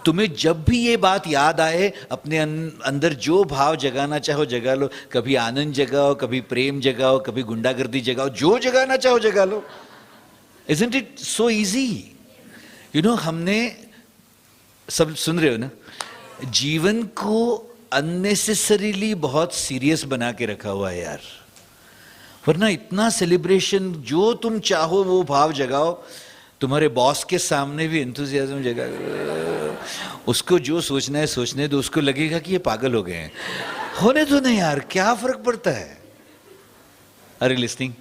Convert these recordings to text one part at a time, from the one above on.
तुम्हें जब भी ये बात याद आए, अपने अंदर जो भाव जगाना चाहो जगा लो। कभी आनंद जगाओ, कभी प्रेम जगाओ, कभी गुंडागर्दी जगाओ, जो जगाना चाहो जगा लो। Isn't it so easy? हमने सब सुन रहे हो ना, जीवन को अननेसेसरीली बहुत सीरियस बना के रखा हुआ है यार। वरना इतना सेलिब्रेशन, जो तुम चाहो वो भाव जगाओ। तुम्हारे बॉस के सामने भी एंथुसियाज्म जगा, उसको जो सोचना है सोचने दो, उसको लगेगा कि ये पागल हो गए हैं, होने दो ना यार, क्या फर्क पड़ता है। Are you listening?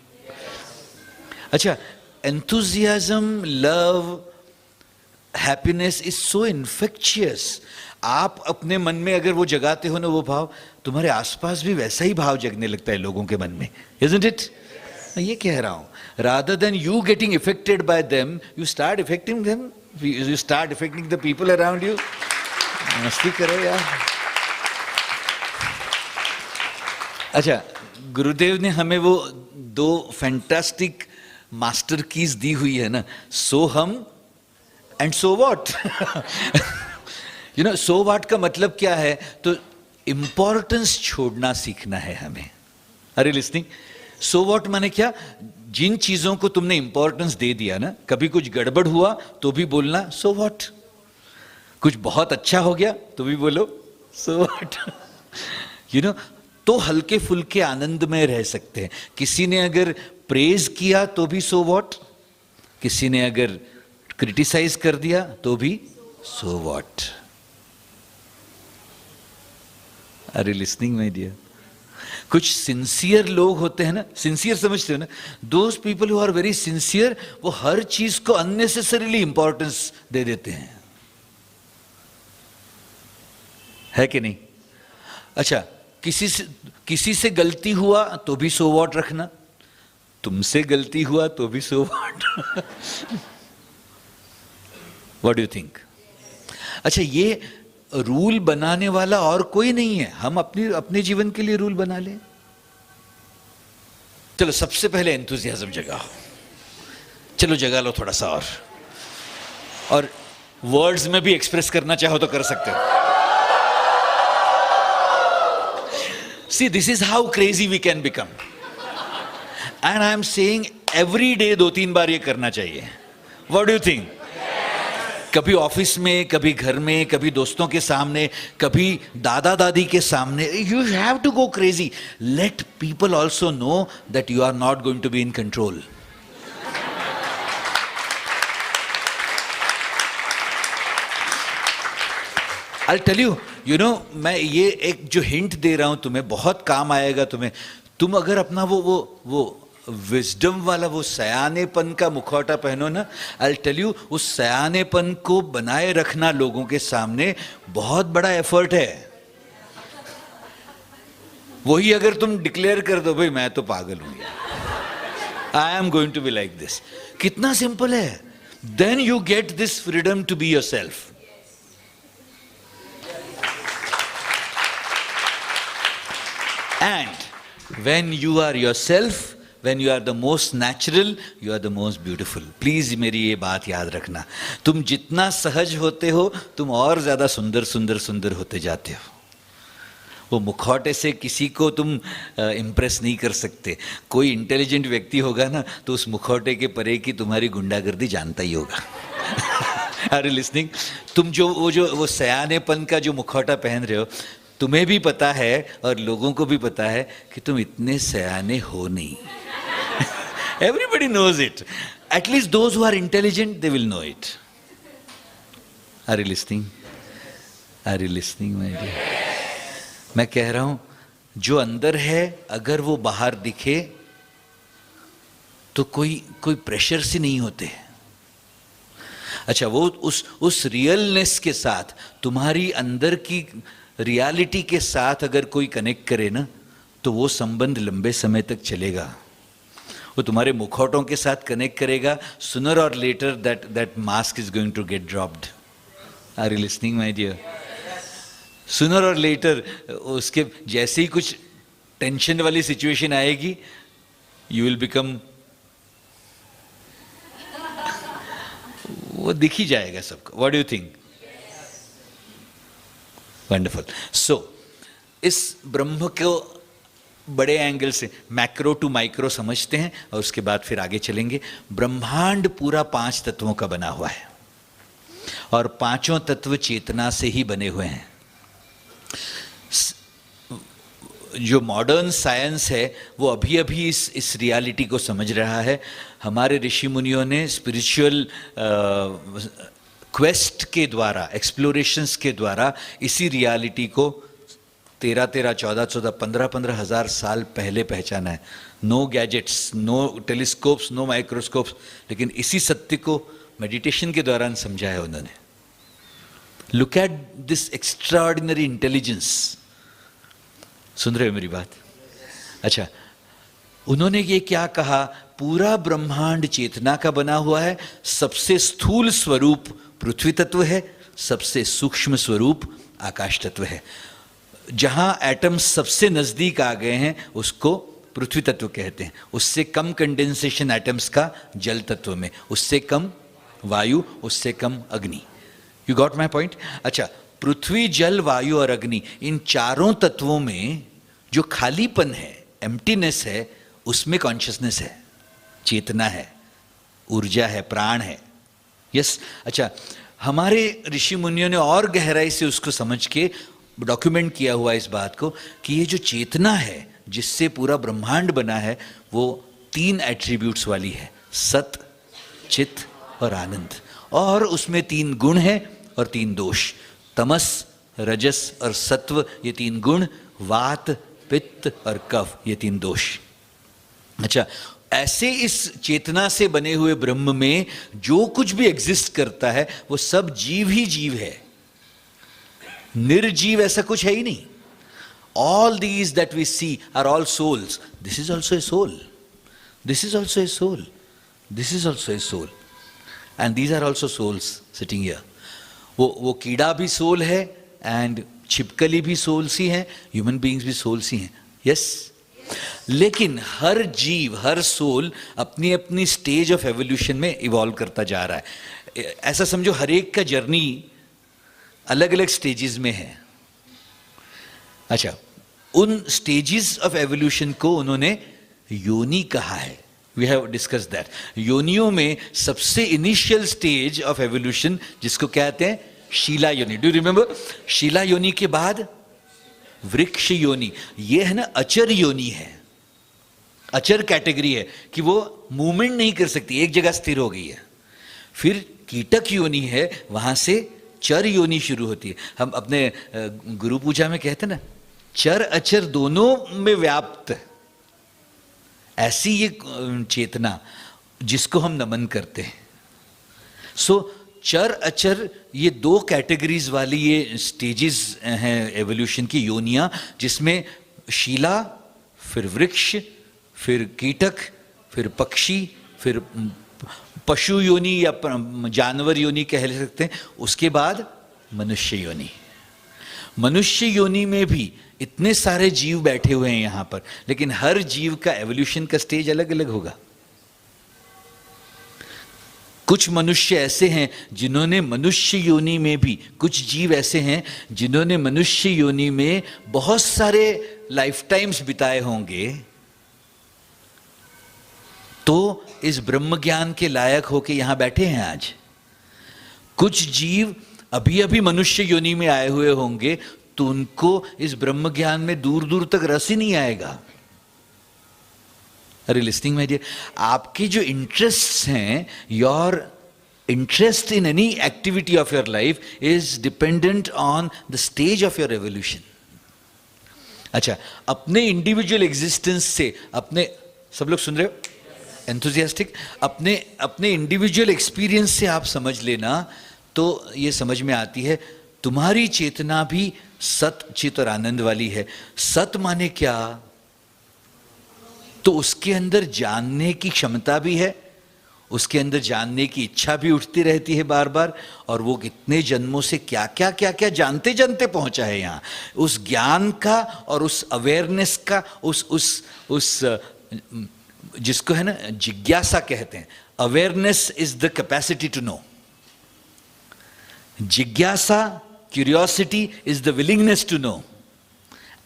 अच्छा, enthusiasm, love, happiness is so infectious. आप अपने मन में अगर वो जगाते हो ना वो भाव, तुम्हारे आसपास भी वैसा ही भाव जगने लगता है लोगों के मन में। Isn't it? मैं ये कह रहा हूं, rather than you getting affected by them, you start affecting them, you start affecting the people around you. मस्ती करो यार। अच्छा, गुरुदेव ने हमें वो 2 फैंटास्टिक मास्टर कीज दी हुई है ना, सो हम and so what. So what का मतलब क्या है? तो इंपॉर्टेंस छोड़ना सीखना है हमें। अरे लिस्निंग, सो व्हाट माने क्या? जिन चीजों को तुमने इंपॉर्टेंस दे दिया ना, कभी कुछ गड़बड़ हुआ तो भी बोलना सो व्हाट, कुछ बहुत अच्छा हो गया तो भी बोलो सो व्हाट। तो हल्के फुल्के आनंद में रह सकते हैं। किसी ने अगर प्रेज किया तो भी सो व्हाट, किसी ने अगर क्रिटिसाइज कर दिया तो भी so what. Are you listening my dear? कुछ सिंसियर लोग होते हैं ना, सिंसियर समझते हो ना, those people who are very sincere, वो हर चीज को अननेसेसरीली इंपॉर्टेंस दे देते हैं, है कि नहीं? अच्छा, किसी से गलती हुआ तो भी सो व्हाट रखना, तुमसे गलती हुआ तो भी so what. What do you think? अच्छा, ये रूल बनाने वाला और कोई नहीं है, हम अपने जीवन के लिए रूल बना लें। चलो, सबसे पहले एंथुसियाज्म जगाओ, चलो जगा लो थोड़ा सा, और वर्ड्स में भी एक्सप्रेस करना चाहो तो कर सकते हो। See, this is how crazy we can become. And I am saying every day 2-3 बार ये करना चाहिए। What do you think? कभी ऑफिस में, कभी घर में, कभी दोस्तों के सामने, कभी दादा दादी के सामने। You have to go crazy. Let people also know that you are not going to be in control. I'll tell you, मैं ये एक जो हिंट दे रहा हूं तुम्हें, बहुत काम आएगा तुम्हें। तुम अगर अपना वो विजडम वाला, वो सयानेपन का मुखौटा पहनो ना, I'll tell you, उस सयानेपन को बनाए रखना लोगों के सामने बहुत बड़ा एफर्ट है। वही अगर तुम डिक्लेयर कर दो, भाई मैं तो पागल हूं, I am going to be like this, कितना सिंपल है। Then you get this freedom to be yourself. And when you are yourself, when you are the most natural, you are the most beautiful. Please मेरी ये बात याद रखना, तुम जितना सहज होते हो, तुम और ज़्यादा सुंदर सुंदर सुंदर होते जाते हो। वो मुखौटे से किसी को तुम इम्प्रेस नहीं कर सकते। कोई इंटेलिजेंट व्यक्ति होगा ना, तो उस मुखौटे के परे की तुम्हारी गुंडागर्दी जानता ही होगा। Are you listening? तुम वो सयानेपन का जो मुखौटा पहन रहे हो, तुम्हें भी पता है और लोगों को भी पता है कि तुम इतने सयाने हो नहीं। Everybody knows it. At least those who are intelligent, they will know it. Are you listening? Are you listening, my dear? मैं कह रहा हूं, जो अंदर है अगर वो बाहर दिखे तो कोई प्रेशर से नहीं होते। अच्छा, वो उस रियलनेस के साथ, तुम्हारी अंदर की रियलिटी के साथ अगर कोई कनेक्ट करे ना, तो वो संबंध लंबे समय तक चलेगा। वो तुम्हारे मुखौटों के साथ कनेक्ट करेगा, sooner or later that mask is going to get dropped. Are you listening my dear? Sooner or letter उसके जैसे ही कुछ टेंशन वाली सिचुएशन आएगी, यू विल बिकम, वो दिख ही जाएगा सबको। What do you think? Wonderful. So इस ब्रह्म को बड़े एंगल से मैक्रो टू माइक्रो समझते हैं और उसके बाद फिर आगे चलेंगे. ब्रह्मांड पूरा 5 तत्वों का बना हुआ है और 5 तत्व चेतना से ही बने हुए हैं. जो मॉडर्न साइंस है वो अभी अभी इस रियलिटी को समझ रहा है. हमारे ऋषि मुनियों ने स्पिरिचुअल क्वेस्ट के द्वारा, एक्सप्लोरेशंस के द्वारा इसी रियलिटी को 13, 14, 15 हज़ार साल पहले पहचाना है. No gadgets, no telescopes, no microscopes, लेकिन इसी सत्य को मेडिटेशन के दौरान समझा है उन्होंने. Look at this extraordinary intelligence. सुन रहे हो मेरी बात? अच्छा, उन्होंने ये क्या कहा? पूरा ब्रह्मांड चेतना का बना हुआ है. सबसे स्थूल स्वरूप पृथ्वी तत्व है, सबसे सूक्ष्म स्वरूप आकाश तत्व है. जहां एटम्स सबसे नजदीक आ गए हैं उसको पृथ्वी तत्व कहते हैं. उससे कम कंडेंसेशन एटम्स का जल तत्व में, उससे कम वायु, उससे कम अग्नि. You got my point? अच्छा, पृथ्वी, जल, वायु और अग्नि, इन 4 तत्वों में जो खालीपन है, एम्प्टीनेस है, उसमें कॉन्शियसनेस है, चेतना है, ऊर्जा है, प्राण है. यस. अच्छा, हमारे ऋषि मुनियों ने और गहराई से उसको समझ के डॉक्यूमेंट किया हुआ इस बात को कि ये जो चेतना है जिससे पूरा ब्रह्मांड बना है वो 3 एट्रीब्यूट्स वाली है, सत, चित और आनंद. और उसमें 3 गुण हैं और 3 दोष, तमस, रजस और सत्व, ये 3 गुण, वात, पित्त और कफ, ये 3 दोष. अच्छा, ऐसे इस चेतना से बने हुए ब्रह्म में जो कुछ भी एग्जिस्ट करता है वो सब जीव ही जीव है. निर्जीव ऐसा कुछ है ही नहीं. All these that we see are all souls. This is also a soul. This is also a soul. This is also a soul. And these are also souls sitting here. वो कीड़ा भी सोल है and छिपकली भी souls ही हैं, human beings भी souls ही हैं. Yes. लेकिन हर जीव, हर सोल अपनी अपनी स्टेज ऑफ एवोल्यूशन में इवॉल्व करता जा रहा है. ऐसा समझो हर एक का जर्नी अलग अलग स्टेजेस में है. अच्छा, उन स्टेजेस ऑफ एवोल्यूशन को उन्होंने योनि कहा है. We have discussed that. योनियों में सबसे इनिशियल स्टेज ऑफ एवोल्यूशन जिसको कहते हैं शीला योनि. Do remember? शीला योनि के बाद वृक्ष योनि. ये है ना अचर योनि है, अचर कैटेगरी है कि वो मूवमेंट नहीं कर सकती, एक जगह स्थिर हो गई है. फिर कीटक योनि है, वहां से चर योनि शुरू होती है. हम अपने गुरु पूजा में कहते हैं ना, चर अचर दोनों में व्याप्त है. ऐसी ये चेतना जिसको हम नमन करते हैं. सो चर अचर ये 2 कैटेगरीज वाली ये स्टेजेस हैं एवोल्यूशन की, योनियां, जिसमें शीला, फिर वृक्ष, फिर कीटक, फिर पक्षी, फिर पशु योनि या जानवर योनि कह सकते हैं. उसके बाद मनुष्य योनि. मनुष्य योनि में भी इतने सारे जीव बैठे हुए हैं यहां पर, लेकिन हर जीव का एवोल्यूशन का स्टेज अलग अलग होगा. कुछ मनुष्य ऐसे हैं जिन्होंने मनुष्य योनि में भी, कुछ जीव ऐसे हैं जिन्होंने मनुष्य योनि में बहुत सारे लाइफ टाइम्स बिताए होंगे, तो इस ब्रह्म ज्ञान के लायक होके यहां बैठे हैं आज. कुछ जीव अभी अभी मनुष्य योनि में आए हुए होंगे तो उनको इस ब्रह्म ज्ञान में दूर दूर तक रस ही नहीं आएगा. अरे लिस्निंग माय डियर, आपके जो इंटरेस्ट हैं, your interest in any activity of your life is dependent on the stage of your evolution. अच्छा, अपने इंडिविजुअल एग्जिस्टेंस से, अपने, सब लोग सुन रहे हो? एंथुजियास्टिक. अपने इंडिविजुअल एक्सपीरियंस से आप समझ लेना तो ये समझ में आती है तुम्हारी चेतना भी सत, चित और आनंद वाली है. सत माने क्या? तो उसके अंदर जानने की क्षमता भी है, उसके अंदर जानने की इच्छा भी उठती रहती है बार बार, और वो कितने जन्मों से क्या क्या क्या क्या जानते जानते पहुंचा है यहाँ. उस ज्ञान का और उस अवेयरनेस का, उस जिसको है ना जिज्ञासा कहते हैं. Awareness is the capacity to know. जिज्ञासा curiosity is the willingness to know,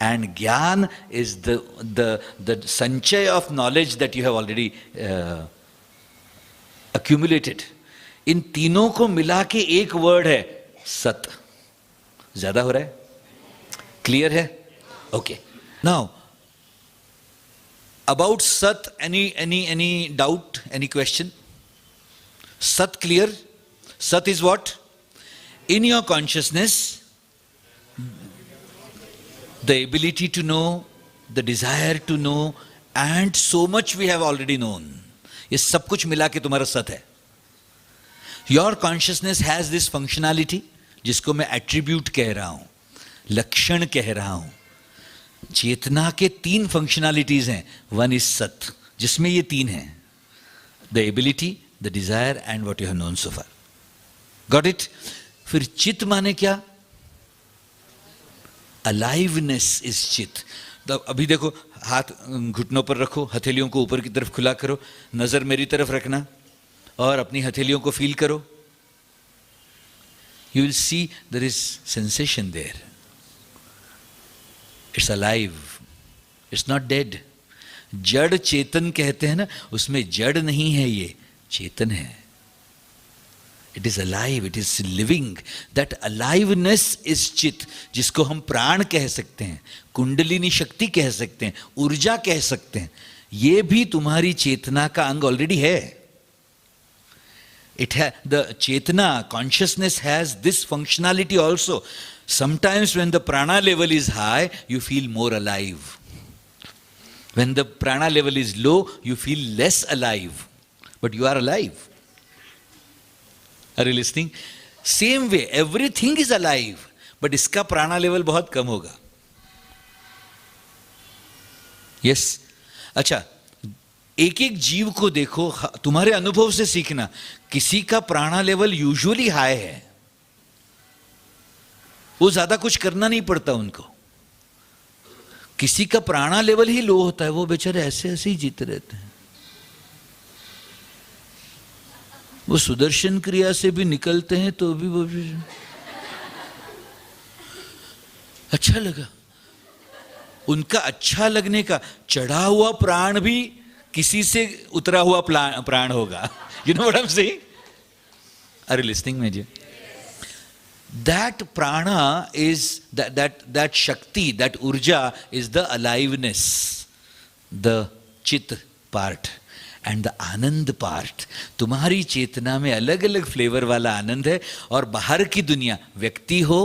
and gyan is the sanchay of knowledge that you have already accumulated. इन तीनों को मिला के एक वर्ड है सत. ज्यादा हो रहा है? क्लियर है? Okay. Now about Sat, any doubt, any question? Sat clear? Sat is what? In your consciousness, the ability to know, the desire to know, and so much we have already known. ये सब कुछ मिला के तुम्हारा सत है. Your consciousness has this functionality, जिसको मैं attribute कह रहा हूं, लक्षण कह रहा हूं. चेतना के 3 फंक्शनैलिटीज हैं. वन इज सत, जिसमें ये 3 हैं: the ability, the desire and what you have known so far. Got it? फिर चित माने क्या? अलाइवनेस इज चित. अभी देखो, हाथ घुटनों पर रखो, हथेलियों को ऊपर की तरफ खुला करो, नजर मेरी तरफ रखना और अपनी हथेलियों को फील करो. You will see there is sensation there. It's alive, it's not dead. जड़ चेतन कहते हैं ना, उसमें जड़ नहीं है, ये चेतन है. It is alive, it is living. That aliveness is चित, जिसको हम प्राण कह सकते हैं, कुंडलिनी शक्ति कह सकते हैं, ऊर्जा कह सकते हैं. ये भी तुम्हारी चेतना का अंग ऑलरेडी है. It the chetana, consciousness has this functionality also. Sometimes when the prana level is high, you feel more alive. When the prana level is low, you feel less alive. But you are alive. Are you listening? Same way, everything is alive. But इसका prana level बहुत कम होगा. Yes? अच्छा, एक एक जीव को देखो, तुम्हारे अनुभव से सीखना. किसी का प्राणा लेवल यूजुअली हाई है, वो ज्यादा कुछ करना नहीं पड़ता उनको. किसी का प्राणा लेवल ही लो होता है, वो बेचारे ऐसे ऐसे ही जीते रहते हैं. वो सुदर्शन क्रिया से भी निकलते हैं तो भी वो अच्छा लगा. उनका अच्छा लगने का चढ़ा हुआ प्राण भी किसी से उतरा हुआ प्राण होगा. You know what I'm saying? Are you listening, my dear? That prana is that shakti, that urja is the aliveness, the chit part and the Anand part. तुम्हारी चेतना में अलग अलग फ्लेवर वाला आनंद है, और बाहर की दुनिया, व्यक्ति हो,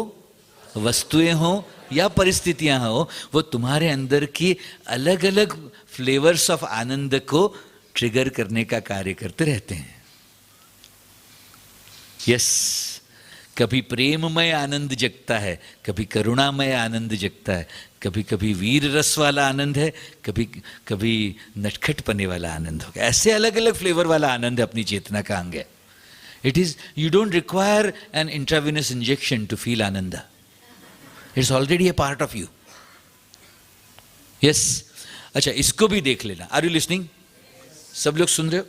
वस्तुएं हो या परिस्थितियां हो, वो तुम्हारे अंदर की अलग अलग फ्लेवर्स ऑफ आनंद को ट्रिगर करने का कार्य करते रहते हैं. यस, कभी प्रेममय आनंद जगता है, कभी करुणामय आनंद जगता है, कभी कभी वीर रस वाला आनंद है, कभी कभी नटखटपने वाला आनंद होगा. ऐसे अलग अलग फ्लेवर वाला आनंद अपनी चेतना का अंग है. It is, you don't require an intravenous injection to feel anand. It's already a part of you. Yes. अच्छा, इसको भी देख लेना. Are you listening? सब लोग सुन रहे हो?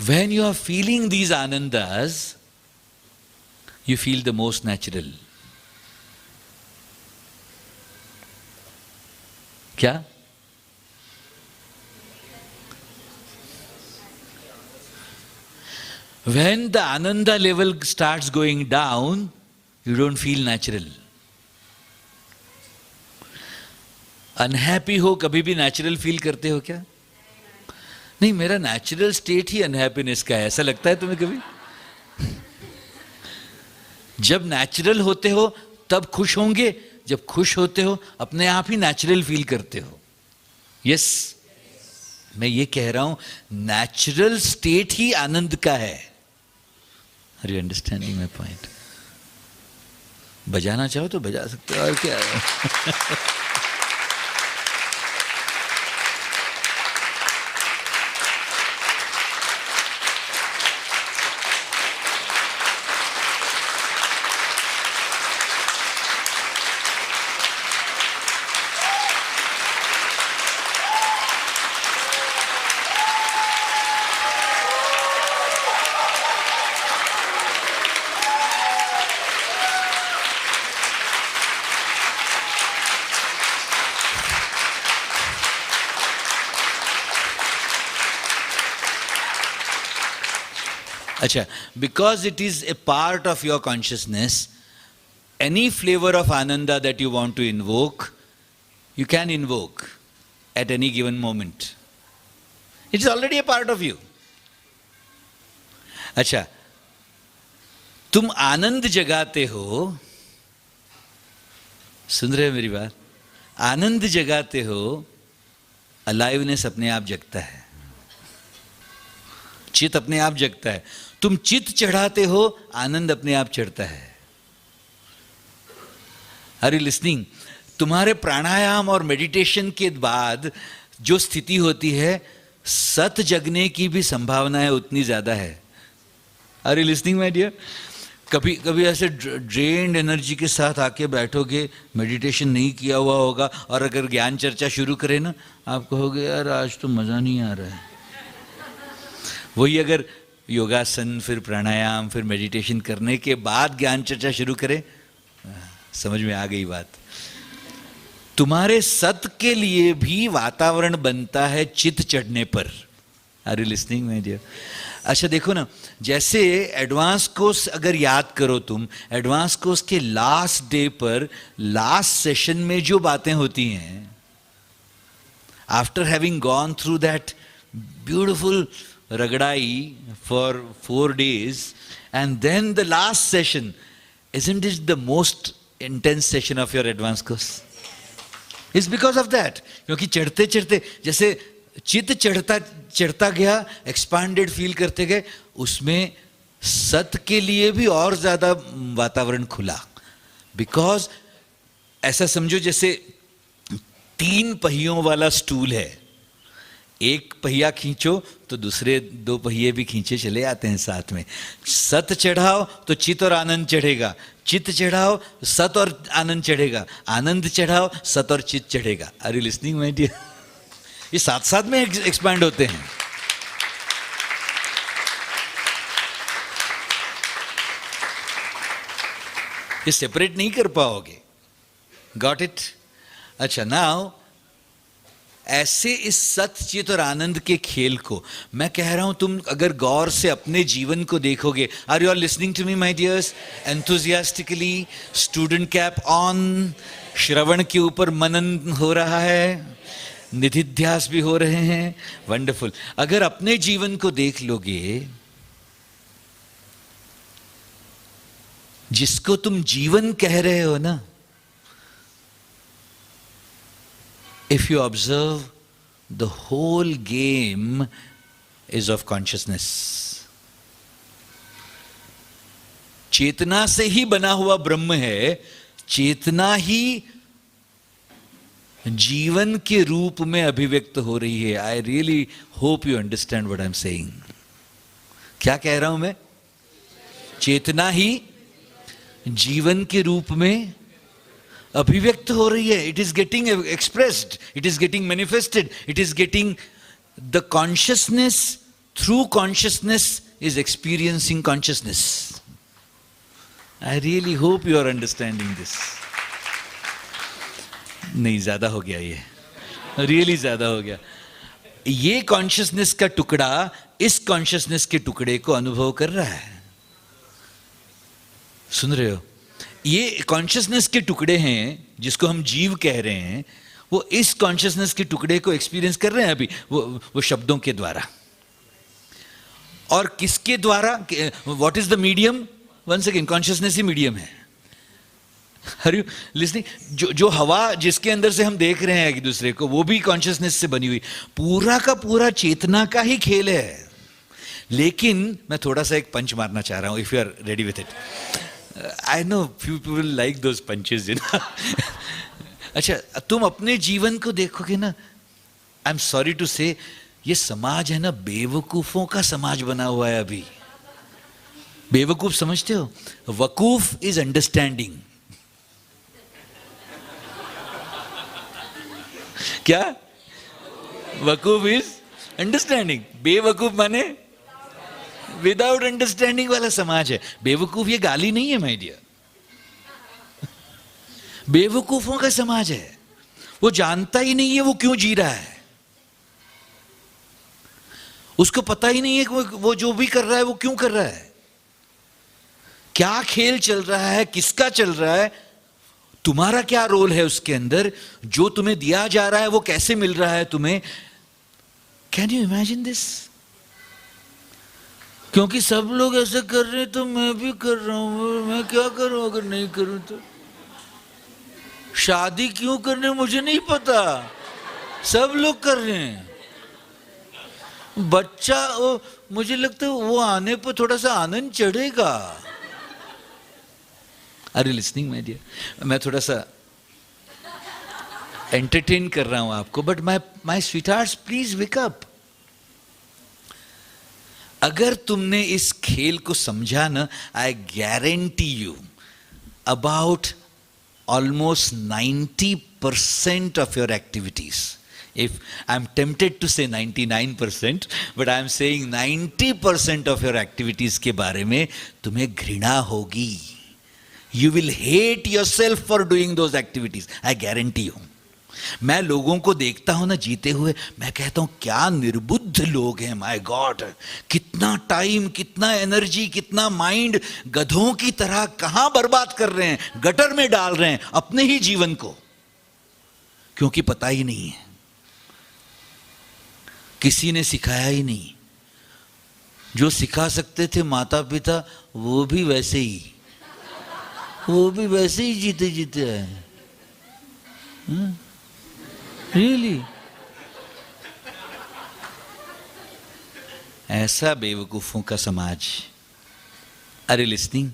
When you are feeling these anandas, you feel the most natural. क्या? When the ananda level starts going down, you don't feel natural. Unhappy हो, कभी भी नेचुरल फील करते हो क्या? नहीं, मेरा नेचुरल स्टेट ही अनहैप्पीनेस का है, ऐसा लगता है तुम्हें कभी? जब नेचुरल होते हो तब खुश होंगे, जब खुश होते हो अपने आप ही नेचुरल फील करते हो. यस, मैं ये कह रहा हूं, नेचुरल स्टेट ही आनंद का है. Are you understanding my point? बजाना चाहो तो बजा सकते हो, और क्या है. अच्छा, because it is a part of your consciousness, any flavor of ananda that you want to invoke, you can invoke at any given moment. It is already a part of you. अच्छा, तुम आनंद जगाते हो, सुन रहे हो मेरी बात? आनंद जगाते हो, aliveness अपने आप जगता है, चित अपने आप जगता है. तुम चित चढ़ाते हो, आनंद अपने आप चढ़ता है. Are you listening? तुम्हारे प्राणायाम और मेडिटेशन के बाद जो स्थिति होती है, सत जगने की भी संभावना है उतनी ज्यादा है. Are you listening my dear? कभी कभी ऐसे ड्रेन्ड एनर्जी के साथ आके बैठोगे, मेडिटेशन नहीं किया हुआ होगा, और अगर ज्ञान चर्चा शुरू करें ना, आप कहोगे यार आज तो मजा नहीं आ रहा है. वही अगर योगासन, फिर प्राणायाम, फिर मेडिटेशन करने के बाद ज्ञान चर्चा शुरू करें, समझ में आ गई बात. तुम्हारे सत के लिए भी वातावरण बनता है चित चढ़ने पर. Are you listening my dear? अच्छा देखो ना, जैसे एडवांस कोर्स अगर याद करो तुम, एडवांस कोर्स के लास्ट डे पर, लास्ट सेशन में जो बातें होती हैं, after having gone through that beautiful रगड़ाई for 4 days, and then the last session, isn't it the most intense session of your advanced course? It's because of that. क्योंकि चढ़ते चढ़ते जैसे चित चढ़ता गया, एक्सपांडेड फील करते गए, उसमें सत के लिए भी और ज्यादा वातावरण खुला. बिकॉज ऐसा समझो जैसे 3 पहियों वाला स्टूल है, एक पहिया खींचो तो दूसरे 2 पहिए भी खींचे चले आते हैं साथ में. सत चढ़ाओ तो चित और आनंद चढ़ेगा, चित चढ़ाओ सत और आनंद चढ़ेगा, आनंद चढ़ाओ सत और चित चढ़ेगा. Are you listening my dear? ये साथ साथ में एक्सपैंड होते हैं. ये सेपरेट नहीं कर पाओगे. Got it? अच्छा, नाउ ऐसे इस सत चित और आनंद के खेल को मैं कह रहा हूं, तुम अगर गौर से अपने जीवन को देखोगे. Are you are listening to me my dears? Enthusiastically, student cap on, श्रवण के ऊपर मनन हो रहा है, निधिध्यास भी हो रहे हैं. वंडरफुल. अगर अपने जीवन को देख लोगे, जिसको तुम जीवन कह रहे हो ना, if you observe, the whole game is of consciousness. चेतना से ही बना हुआ ब्रह्म है, चेतना ही जीवन के रूप में अभिव्यक्त हो रही है. आई really hope you understand what I am saying. क्या कह रहा हूं मैं? चेतना ही जीवन के रूप में अभिव्यक्त हो रही है. It is getting expressed, it is getting manifested, it is getting the consciousness through consciousness is experiencing consciousness. I really hope you are understanding this. नहीं, ज्यादा हो गया, ये रियली ज्यादा हो गया. ये कॉन्शियसनेस का टुकड़ा इस कॉन्शियसनेस के टुकड़े को अनुभव कर रहा है. सुन रहे हो? ये कॉन्शियसनेस के टुकड़े हैं जिसको हम जीव कह रहे हैं, वो इस कॉन्शियसनेस के टुकड़े को एक्सपीरियंस कर रहे हैं अभी, वो शब्दों के द्वारा. और किसके द्वारा? What is the medium? Once again, consciousness ही मीडियम है. Are you listening? जो हवा जिसके अंदर से हम देख रहे हैं एक दूसरे को, वो भी कॉन्शियसनेस से बनी हुई. पूरा का पूरा चेतना का ही खेल है. लेकिन मैं थोड़ा सा एक पंच मारना चाह रहा हूं, if you are ready with it. I know few people like those punches, you know. अच्छा, तुम अपने जीवन को देखोगे ना, आई एम सॉरी टू से, ये समाज है ना, बेवकूफों का समाज बना हुआ है अभी. बेवकूफ समझते हो? वकूफ इज अंडरस्टैंडिंग. क्या? वकूफ इज अंडरस्टैंडिंग. बेवकूफ माने विदाउट अंडरस्टैंडिंग वाला समाज है. बेवकूफ ये गाली नहीं है माय डियर. बेवकूफों का समाज है. वो जानता ही नहीं है वो क्यों जी रहा है. उसको पता ही नहीं है कि वो जो भी कर रहा है वो क्यों कर रहा है, क्या खेल चल रहा है, किसका चल रहा है, तुम्हारा क्या रोल है उसके अंदर, जो तुम्हें दिया जा रहा है वो कैसे मिल रहा है तुम्हें. Can you imagine this? क्योंकि सब लोग ऐसे कर रहे हैं तो मैं भी कर रहा हूं, मैं क्या करूं अगर नहीं करूं तो. शादी क्यों करने मुझे नहीं पता, सब लोग कर रहे हैं. बच्चा मुझे लगता है वो आने पर थोड़ा सा आनंद चढ़ेगा. Are you listening my dear? मैं थोड़ा सा एंटरटेन कर रहा हूं आपको, but my sweethearts please wake up. अगर तुमने इस खेल को समझा ना, I guarantee you about almost 90% of your activities, if I'm tempted to say 99%, but I'm saying 90% of your activities के बारे में तुम्हें घृणा होगी. You will hate yourself for doing those activities. I guarantee you. मैं लोगों को देखता हूं ना जीते हुए, मैं कहता हूं क्या निर्बुद्ध लोग हैं. माय गॉड, कितना टाइम, कितना एनर्जी, कितना माइंड गधों की तरह कहां बर्बाद कर रहे हैं, गटर में डाल रहे हैं अपने ही जीवन को, क्योंकि पता ही नहीं है, किसी ने सिखाया ही नहीं. जो सिखा सकते थे माता पिता, वो भी वैसे ही जीते जीते आए. Really? ऐसा बेवकूफों का समाज. Are you listening?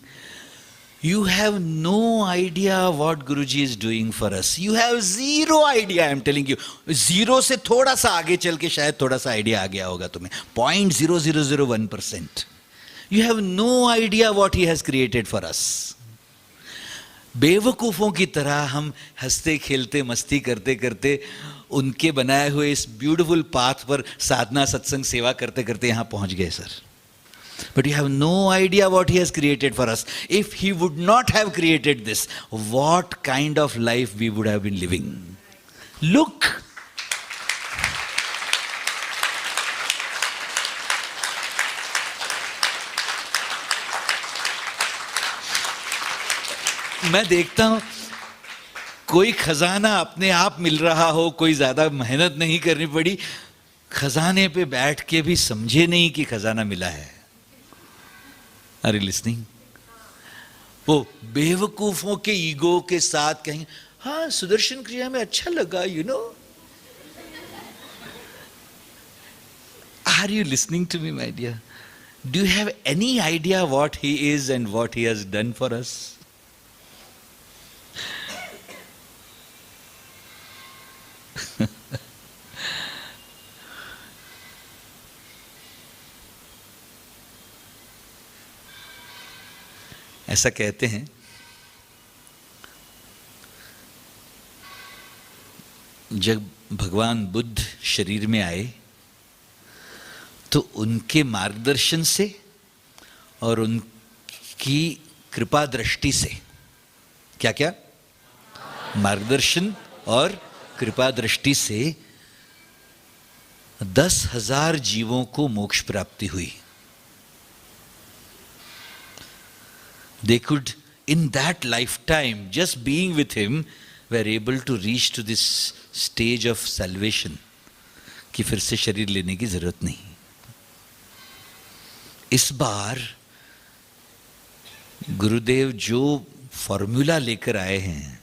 You have no idea what Guruji is doing for us. You have zero idea, I am telling you. Zero से थोड़ा सा आगे चल के शायद थोड़ा सा आइडिया आ गया होगा तुम्हें. 0.0001%. You have no idea what he has created for us. बेवकूफ़ों की तरह हम हंसते खेलते मस्ती करते करते उनके बनाए हुए इस ब्यूटीफुल पाथ पर साधना सत्संग सेवा करते करते यहाँ पहुँच गए sir. But you have no idea what he has created for us. If he would not have created this, what kind of life we would have been living. Look, मैं देखता हूं कोई खजाना अपने आप मिल रहा हो, कोई ज्यादा मेहनत नहीं करनी पड़ी, खजाने पे बैठ के भी समझे नहीं कि खजाना मिला है. Are you listening? वो बेवकूफों के ईगो के साथ कहेंगे हाँ सुदर्शन क्रिया में अच्छा लगा, you know. Are you listening to me my dear? Do you have any idea what he is and what he has done for us? ऐसा कहते हैं जब भगवान बुद्ध शरीर में आए तो उनके मार्गदर्शन से और उनकी कृपा दृष्टि से, क्या क्या, मार्गदर्शन और कृपा दृष्टि से 10,000 जीवों को मोक्ष प्राप्ति हुई. They could, in that lifetime, just being with him, were able to reach to this stage of salvation, कि फिर से शरीर लेने की जरूरत नहीं. इस बार गुरुदेव जो फॉर्मूला लेकर आए हैं,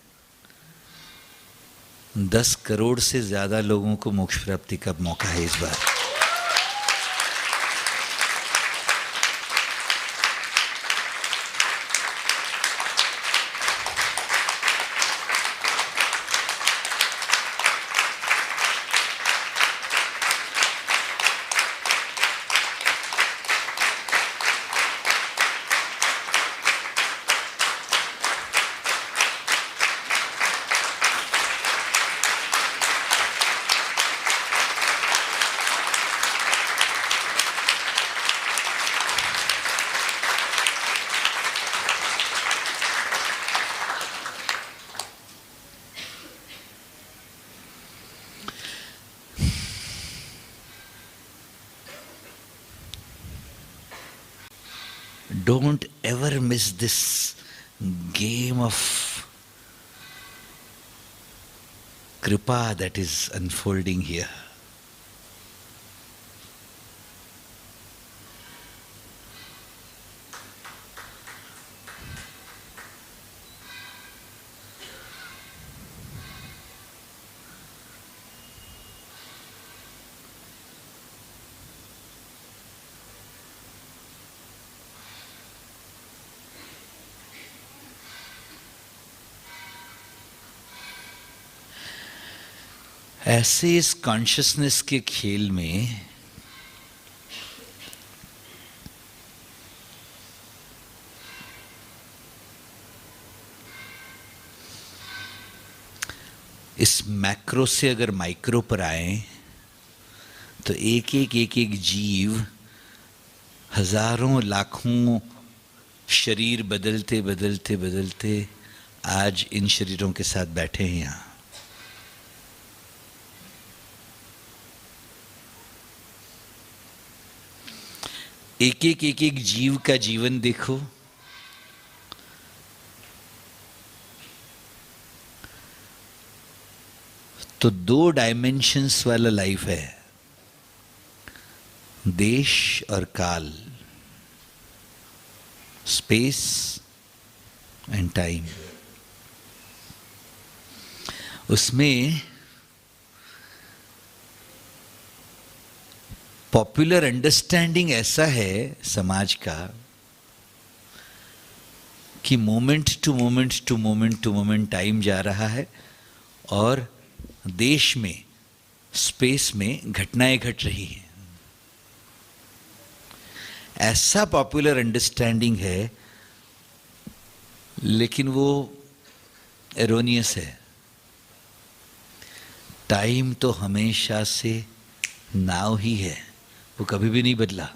10 करोड़ से ज्यादा लोगों को मोक्ष प्राप्ति का मौका है इस बार. Don't ever miss this game of kripa that is unfolding here. ऐसे इस कॉन्शियसनेस के खेल में इस मैक्रो से अगर माइक्रो पर आए तो एक एक जीव हजारों लाखों शरीर बदलते बदलते बदलते आज इन शरीरों के साथ बैठे हैं यहाँ। एक एक जीव का जीवन देखो, तो 2 डायमेंशंस वाला लाइफ है, देश और काल, स्पेस एंड टाइम। उसमें पॉपुलर अंडरस्टैंडिंग ऐसा है समाज का कि moment to moment to moment to moment time जा रहा है और देश में, स्पेस में घटनाएं घट रही हैं। ऐसा पॉपुलर अंडरस्टैंडिंग है, लेकिन वो एरोनियस है। टाइम तो हमेशा से नाउ ही है, वो कभी भी नहीं बदला।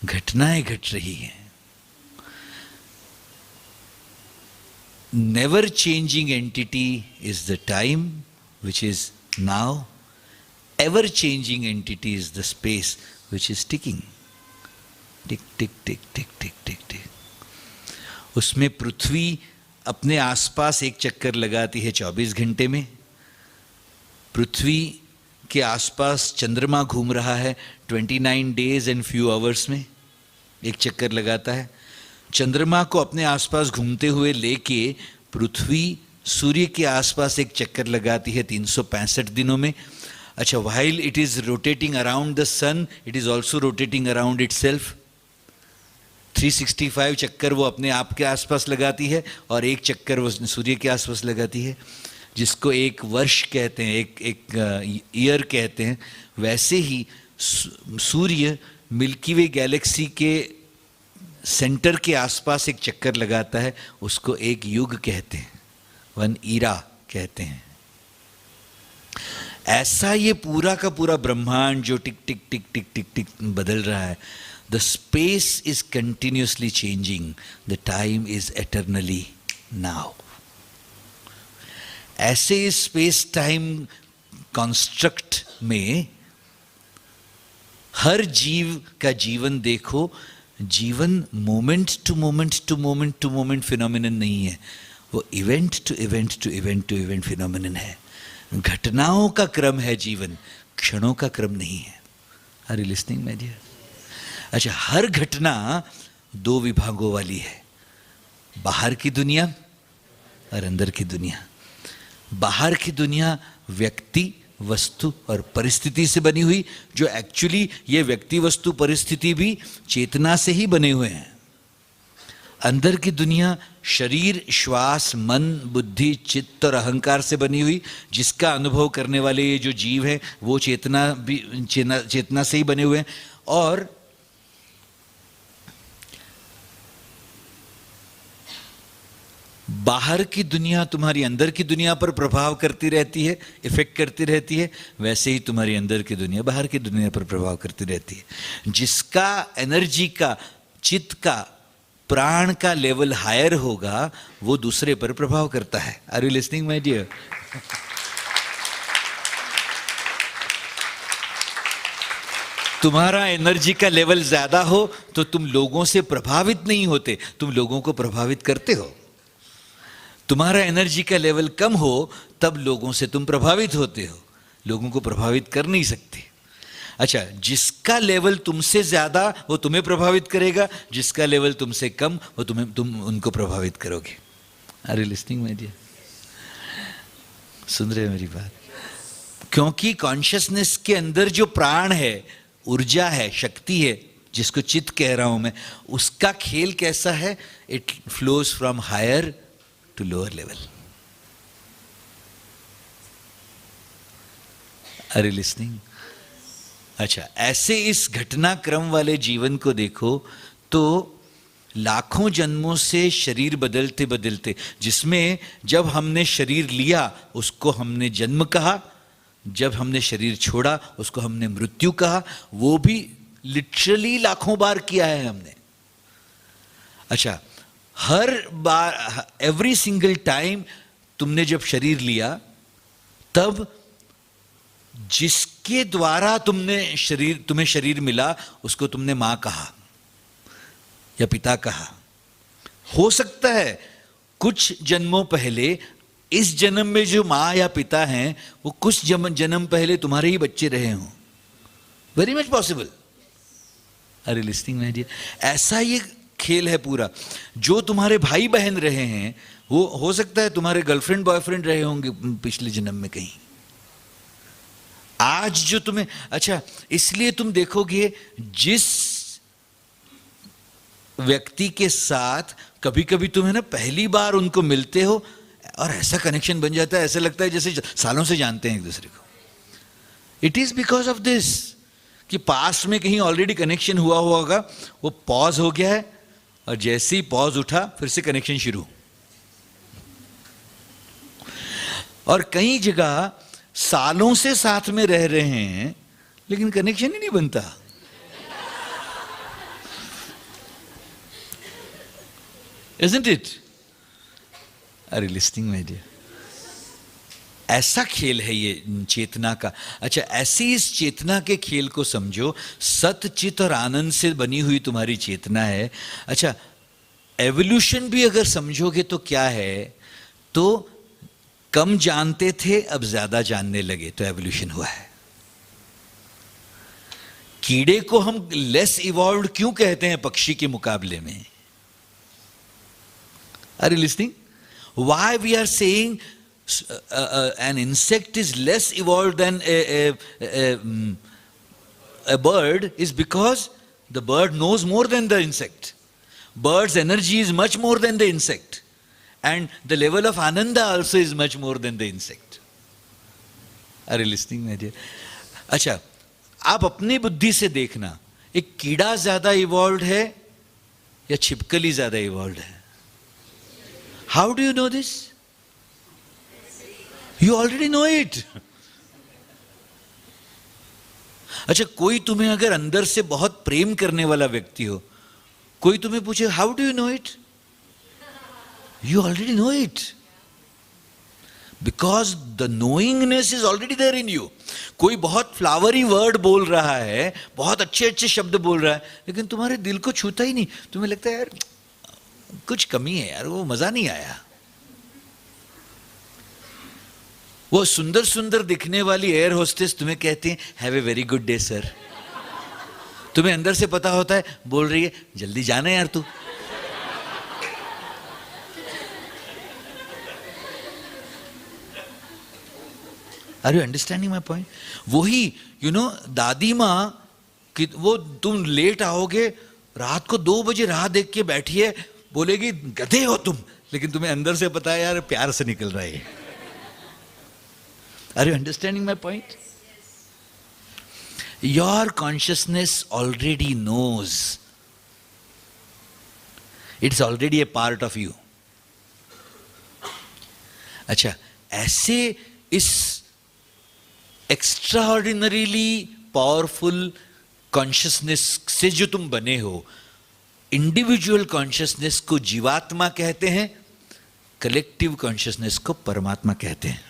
घटनाएं घट रही हैं। Never changing entity is the time which is now, ever changing entity is the space which is ticking, tick tick tick tick tick tick tick. उसमें पृथ्वी अपने आसपास एक चक्कर लगाती है 24 घंटे में। पृथ्वी के आसपास चंद्रमा घूम रहा है 29 डेज एंड फ्यू आवर्स में, एक चक्कर लगाता है। चंद्रमा को अपने आसपास घूमते हुए लेके पृथ्वी सूर्य के आसपास एक चक्कर लगाती है 365 दिनों में। अच्छा, while it is rotating around the sun, it is also rotating around itself. 365 चक्कर वो अपने आप के आसपास लगाती है और एक चक्कर वो सूर्य के आसपास लगाती है, जिसको एक वर्ष कहते हैं, एक ईयर कहते हैं। वैसे ही सूर्य मिल्की वे गैलेक्सी के सेंटर के आसपास एक चक्कर लगाता है, उसको एक युग कहते हैं, 1 ईरा कहते हैं। ऐसा ये पूरा का पूरा ब्रह्मांड जो टिक टिक टिक टिक टिक टिक बदल रहा है, the space is continuously changing, the time is eternally now. ऐसे स्पेस टाइम कॉन्स्ट्रक्ट में हर जीव का जीवन देखो, जीवन moment to moment to moment to moment phenomenon नहीं है, वो event to event to event to event phenomenon है। घटनाओं का क्रम है जीवन, क्षणों का क्रम नहीं है। Are you listening my dear? अच्छा, हर घटना 2 विभागों वाली है, बाहर की दुनिया और अंदर की दुनिया। बाहर की दुनिया व्यक्ति, वस्तु और परिस्थिति से बनी हुई, जो एक्चुअली ये व्यक्ति, वस्तु, परिस्थिति भी चेतना से ही बने हुए हैं। अंदर की दुनिया शरीर, श्वास, मन, बुद्धि, चित्त और अहंकार से बनी हुई, जिसका अनुभव करने वाले ये जो जीव हैं वो चेतना से ही बने हुए हैं। और बाहर की दुनिया तुम्हारी अंदर की दुनिया पर प्रभाव करती रहती है, इफेक्ट करती रहती है, वैसे ही तुम्हारी अंदर की दुनिया बाहर की दुनिया पर प्रभाव करती रहती है। जिसका एनर्जी का, चित्त का, प्राण का लेवल हायर होगा, वो दूसरे पर प्रभाव करता है। Are you listening my dear? तुम्हारा एनर्जी का लेवल ज्यादा हो तो तुम लोगों से प्रभावित नहीं होते, तुम लोगों को प्रभावित करते हो। तुम्हारा एनर्जी का लेवल कम हो तब लोगों से तुम प्रभावित होते हो, लोगों को प्रभावित कर नहीं सकते। अच्छा, जिसका लेवल तुमसे ज्यादा वो तुम्हें प्रभावित करेगा, जिसका लेवल तुमसे कम वो तुम उनको प्रभावित करोगे। Are you listening my dear? सुन रहे हो मेरी बात? क्योंकि कॉन्शियसनेस के अंदर जो प्राण है, ऊर्जा है, शक्ति है, जिसको चित्त कह रहा हूं मैं, उसका खेल कैसा है? It flows from higher to lower level. Are you listening? अच्छा, ऐसे इस घटनाक्रम वाले जीवन को देखो तो लाखों जन्मों से शरीर बदलते बदलते, जिसमें जब हमने शरीर लिया उसको हमने जन्म कहा, जब हमने शरीर छोड़ा उसको हमने मृत्यु कहा, वो भी लिटरली लाखों बार किया है हमने। अच्छा, हर बार, एवरी सिंगल टाइम तुमने जब शरीर लिया, तब जिसके द्वारा तुम्हें शरीर मिला उसको तुमने मां कहा या पिता कहा। हो सकता है कुछ जन्मों पहले, इस जन्म में जो मां या पिता हैं वो कुछ जन्म पहले तुम्हारे ही बच्चे रहे हों। Very much possible. Are you listening my dear? ऐसा ये खेल है पूरा। जो तुम्हारे भाई बहन रहे हैं वो हो सकता है तुम्हारे गर्लफ्रेंड बॉयफ्रेंड रहे होंगे पिछले जन्म में कहीं। आज जो तुम्हें, अच्छा, इसलिए तुम देखोगे जिस व्यक्ति के साथ कभी कभी तुम्हें ना पहली बार उनको मिलते हो और ऐसा कनेक्शन बन जाता है, ऐसा लगता है जैसे सालों से जानते हैं एक दूसरे को। It is because of this कि पास्ट में कहीं ऑलरेडी कनेक्शन हुआ होगा, वो पॉज हो गया है और जैसे ही पॉज उठा फिर से कनेक्शन शुरू। और कई जगह सालों से साथ में रह रहे हैं लेकिन कनेक्शन ही नहीं बनता। Isn't it? Are you listening, my dear? ऐसा खेल है ये चेतना का। अच्छा, ऐसी इस चेतना के खेल को समझो। सत, चित और आनंद से बनी हुई तुम्हारी चेतना है। अच्छा, एवोल्यूशन भी अगर समझोगे तो क्या है, तो कम जानते थे अब ज्यादा जानने लगे, तो एवोल्यूशन हुआ है। कीड़े को हम लेस इवॉल्व्ड क्यों कहते हैं पक्षी के मुकाबले में? Are you listening? Why we are saying an insect is less evolved than a bird is because the bird knows more than the insect. Bird's energy is much more than the insect. And the level of ananda also is much more than the insect. Are you listening, my dear? अच्छा, आप अपनी बुद्धि से देखना, एक कीड़ा ज्यादा evolved है या छिपकली ज्यादा इवॉल्व्ड है? How do you know this? You already know it. अच्छा, कोई तुम्हें अगर अंदर से बहुत प्रेम करने वाला व्यक्ति हो, कोई तुम्हें पूछे how do you know it? You already know it. Because the knowingness is already there in you. कोई बहुत फ्लावरी वर्ड बोल रहा है, बहुत अच्छे अच्छे शब्द बोल रहा है, लेकिन तुम्हारे दिल को छूता ही नहीं। तुम्हें लगता है यार कुछ कमी है यार, वो मजा नहीं आया। वो सुंदर सुंदर दिखने वाली एयर होस्टेस तुम्हें कहती हैं have a very good day sir. तुम्हें अंदर से पता होता है बोल रही है जल्दी जाना यार तू। Are you understanding my point? वही दादी माँ कि वो तुम लेट आओगे, रात को 2 बजे राह देख के बैठी है, बोलेगी गधे हो तुम, लेकिन तुम्हें अंदर से पता है यार प्यार से निकल रहा है। Are you understanding my point? Your consciousness already knows, it's already a part of you. अच्छा, ऐसे इस एक्स्ट्राऑर्डिनरीली पावरफुल कॉन्शियसनेस से जो तुम बने हो, इंडिविजुअल कॉन्शियसनेस को जीवात्मा कहते हैं, कलेक्टिव कॉन्शियसनेस को परमात्मा कहते हैं।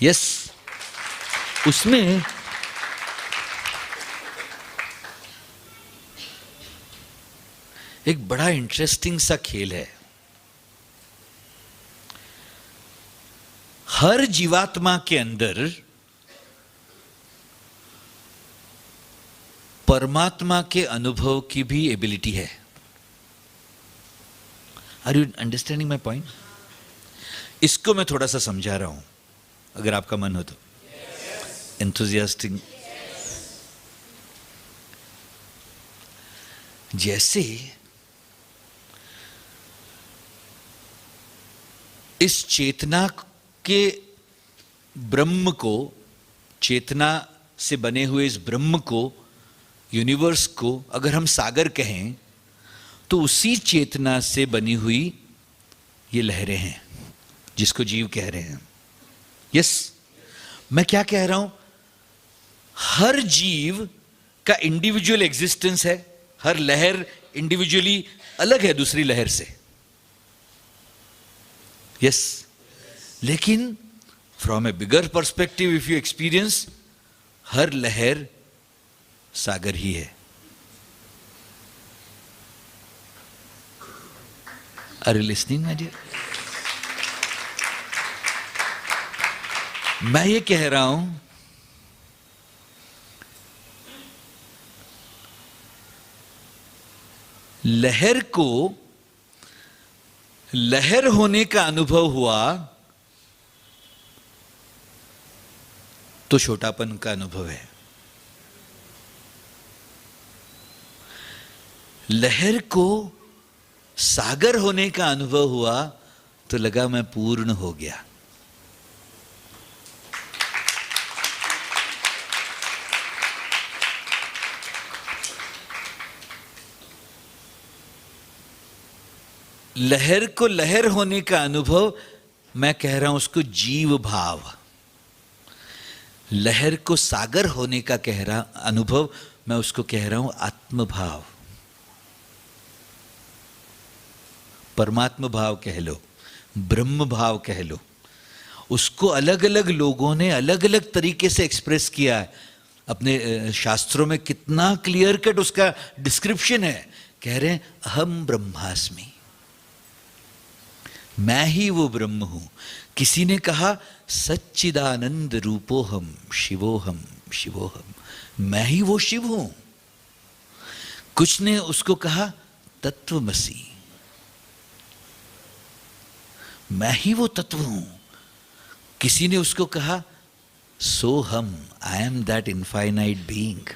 यस, उसमें एक बड़ा इंटरेस्टिंग सा खेल है। हर जीवात्मा के अंदर परमात्मा के अनुभव की भी एबिलिटी है। Are you understanding my point? इसको मैं थोड़ा सा समझा रहा हूं, अगर आपका मन हो तो। एंथुजियास्टिक। जैसे इस चेतना के ब्रह्म को, चेतना से बने हुए इस ब्रह्म को, यूनिवर्स को अगर हम सागर कहें तो उसी चेतना से बनी हुई ये लहरें हैं जिसको जीव कह रहे हैं। यस, मैं क्या कह रहा हूं? हर जीव का इंडिविजुअल एग्जिस्टेंस है। हर लहर इंडिविजुअली अलग है दूसरी लहर से। यस, लेकिन from a bigger perspective if you experience, हर लहर सागर ही है। Are you listening my dear? मैं ये कह रहा हूं लहर को लहर होने का अनुभव हुआ तो छोटापन का अनुभव है। लहर को सागर होने का अनुभव हुआ तो लगा मैं पूर्ण हो गया। लहर को लहर होने का अनुभव मैं कह रहा हूं उसको जीव भाव। लहर को सागर होने का कह रहा अनुभव मैं उसको कह रहा हूं आत्म भाव। परमात्मा भाव कह लो, ब्रह्म भाव कह लो। उसको अलग अलग लोगों ने अलग अलग तरीके से एक्सप्रेस किया है। अपने शास्त्रों में कितना क्लियर कट उसका डिस्क्रिप्शन है। कह रहे हैं अहम ब्रह्मास्मि, मैं ही वो ब्रह्म हूं। किसी ने कहा सच्चिदानंद रूपोहम शिवोहम शिवोहम, मैं ही वो शिव हूं। कुछ ने उसको कहा तत्वमसी, मैं ही वो तत्व हूं। किसी ने उसको कहा सोहम, I am that infinite being.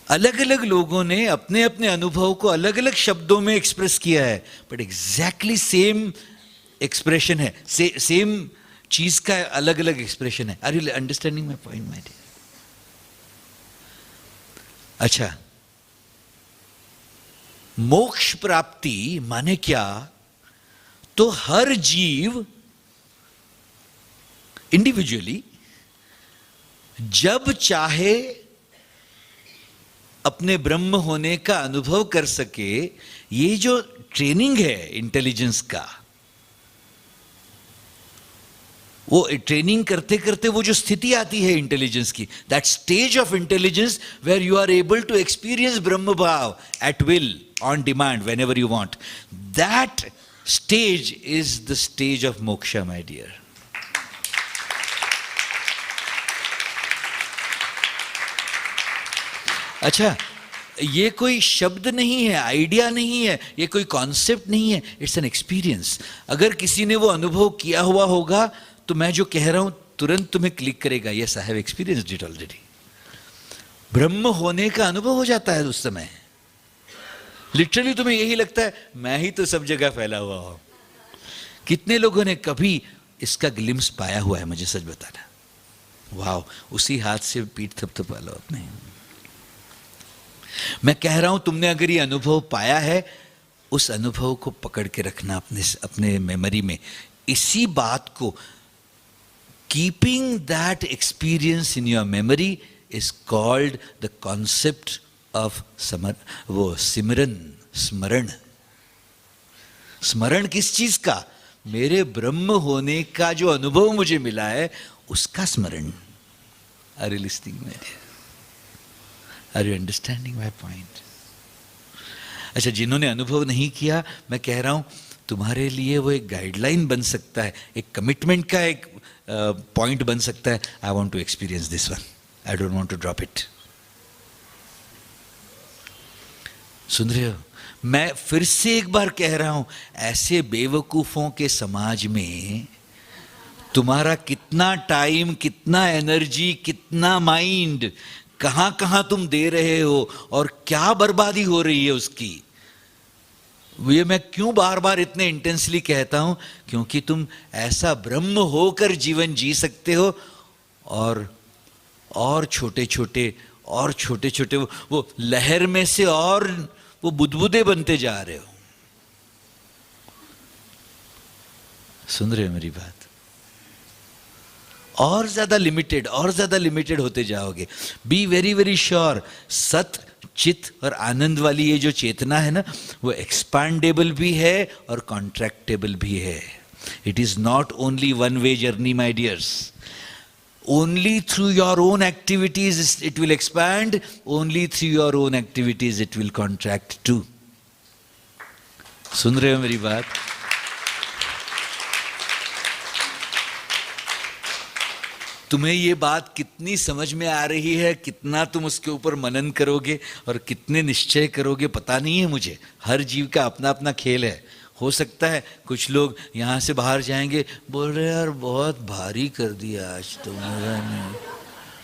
अलग अलग लोगों ने अपने अपने अनुभव को अलग अलग शब्दों में एक्सप्रेस किया है, बट एग्जैक्टली सेम एक्सप्रेशन है, सेम चीज का अलग अलग एक्सप्रेशन है। Are you understanding my point my dear? अच्छा, मोक्ष प्राप्ति माने क्या? तो हर जीव इंडिविजुअली जब चाहे अपने ब्रह्म होने का अनुभव कर सके। ये जो ट्रेनिंग है इंटेलिजेंस का, वो ट्रेनिंग करते करते वो जो स्थिति आती है इंटेलिजेंस की, that stage of intelligence where you are able to experience brahma bhav at will, on demand, whenever you want, that stage is the stage of moksha, my dear. अच्छा, ये कोई शब्द नहीं है, आइडिया नहीं है, ये कोई कॉन्सेप्ट नहीं है, इट्स एन एक्सपीरियंस। अगर किसी ने वो अनुभव किया हुआ होगा तो मैं जो कह रहा हूं तुरंत तुम्हें क्लिक करेगा, yes I have experienced it already. ब्रह्म होने का अनुभव हो जाता है उस समय। लिटरली तुम्हें यही लगता है मैं ही तो सब जगह फैला हुआ हूं। कितने लोगों ने कभी इसका ग्लिम्स पाया हुआ है? मुझे सच बताना। वाह, उसी हाथ से पीठ थपथपा लो अपने। मैं कह रहा हूं तुमने अगर ये अनुभव पाया है, उस अनुभव को पकड़ के रखना अपने मेमोरी में। इसी बात को, keeping that experience in your memory is called the concept of सिमरन, स्मरण। स्मरण किस चीज का? मेरे ब्रह्म होने का जो अनुभव मुझे मिला है उसका स्मरण। Are you listening my dear? Are you understanding my point? अच्छा, जिन्होंने अनुभव नहीं किया, मैं कह रहा हूं तुम्हारे लिए वो एक गाइडलाइन बन सकता है, एक कमिटमेंट का एक पॉइंट बन सकता है. I want to experience this one, I don't want to drop it. सुन रहे हो? मैं फिर से एक बार कह रहा हूं, ऐसे बेवकूफों के समाज में तुम्हारा कितना टाइम, कितना एनर्जी, कितना माइंड, कहां कहां तुम दे रहे हो और क्या बर्बादी हो रही है उसकी. ये मैं क्यों बार बार इतने इंटेंसली कहता हूं? क्योंकि तुम ऐसा ब्रह्म होकर जीवन जी सकते हो और छोटे छोटे और छोटे छोटे वो लहर में से और वो बुदबुदे बनते जा रहे हो. सुन रहे हो मेरी बात? और ज्यादा लिमिटेड होते जाओगे. बी वेरी वेरी श्योर, सत, चित और आनंद वाली ये जो चेतना है ना, वो एक्सपांडेबल भी है और कॉन्ट्रैक्टेबल भी है. It is not only one way journey my dears. Only through your own activities it will expand, only through your own activities it will contract too. सुन रहे हो मेरी बात? तुम्हें ये बात कितनी समझ में आ रही है, कितना तुम उसके ऊपर मनन करोगे और कितने निश्चय करोगे, पता नहीं है मुझे. हर जीव का अपना अपना खेल है. हो सकता है कुछ लोग यहाँ से बाहर जाएंगे, बोल रहे यार बहुत भारी कर दिया आज तो मेरा नहीं,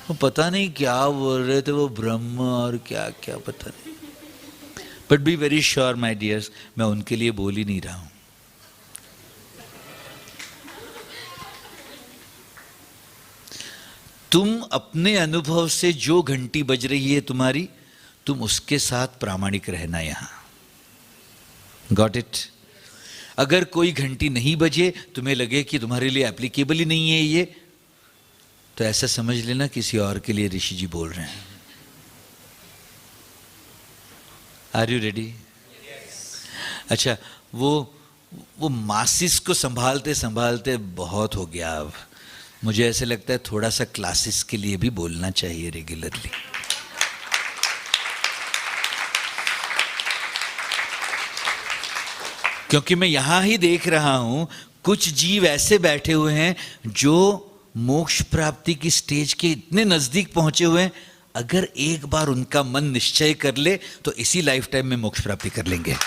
वो पता नहीं क्या बोल रहे थे, वो ब्रह्म और क्या क्या पता नहीं. But be very sure my dears, मैं उनके लिए बोल ही नहीं रहा हूं. तुम अपने अनुभव से जो घंटी बज रही है तुम्हारी, तुम उसके साथ प्रामाणिक रहना यहां. Got it? अगर कोई घंटी नहीं बजे, तुम्हें लगे कि तुम्हारे लिए एप्लीकेबल ही नहीं है ये, तो ऐसा समझ लेना किसी और के लिए ऋषि जी बोल रहे हैं. Are you ready? अच्छा, वो मासिस को संभालते संभालते बहुत हो गया. अब मुझे ऐसे लगता है थोड़ा सा क्लासेस के लिए भी बोलना चाहिए रेगुलरली. क्योंकि मैं यहां ही देख रहा हूं कुछ जीव ऐसे बैठे हुए हैं जो मोक्ष प्राप्ति की स्टेज के इतने नजदीक पहुंचे हुए हैं, अगर एक बार उनका मन निश्चय कर ले तो इसी लाइफ टाइम में मोक्ष प्राप्ति कर लेंगे.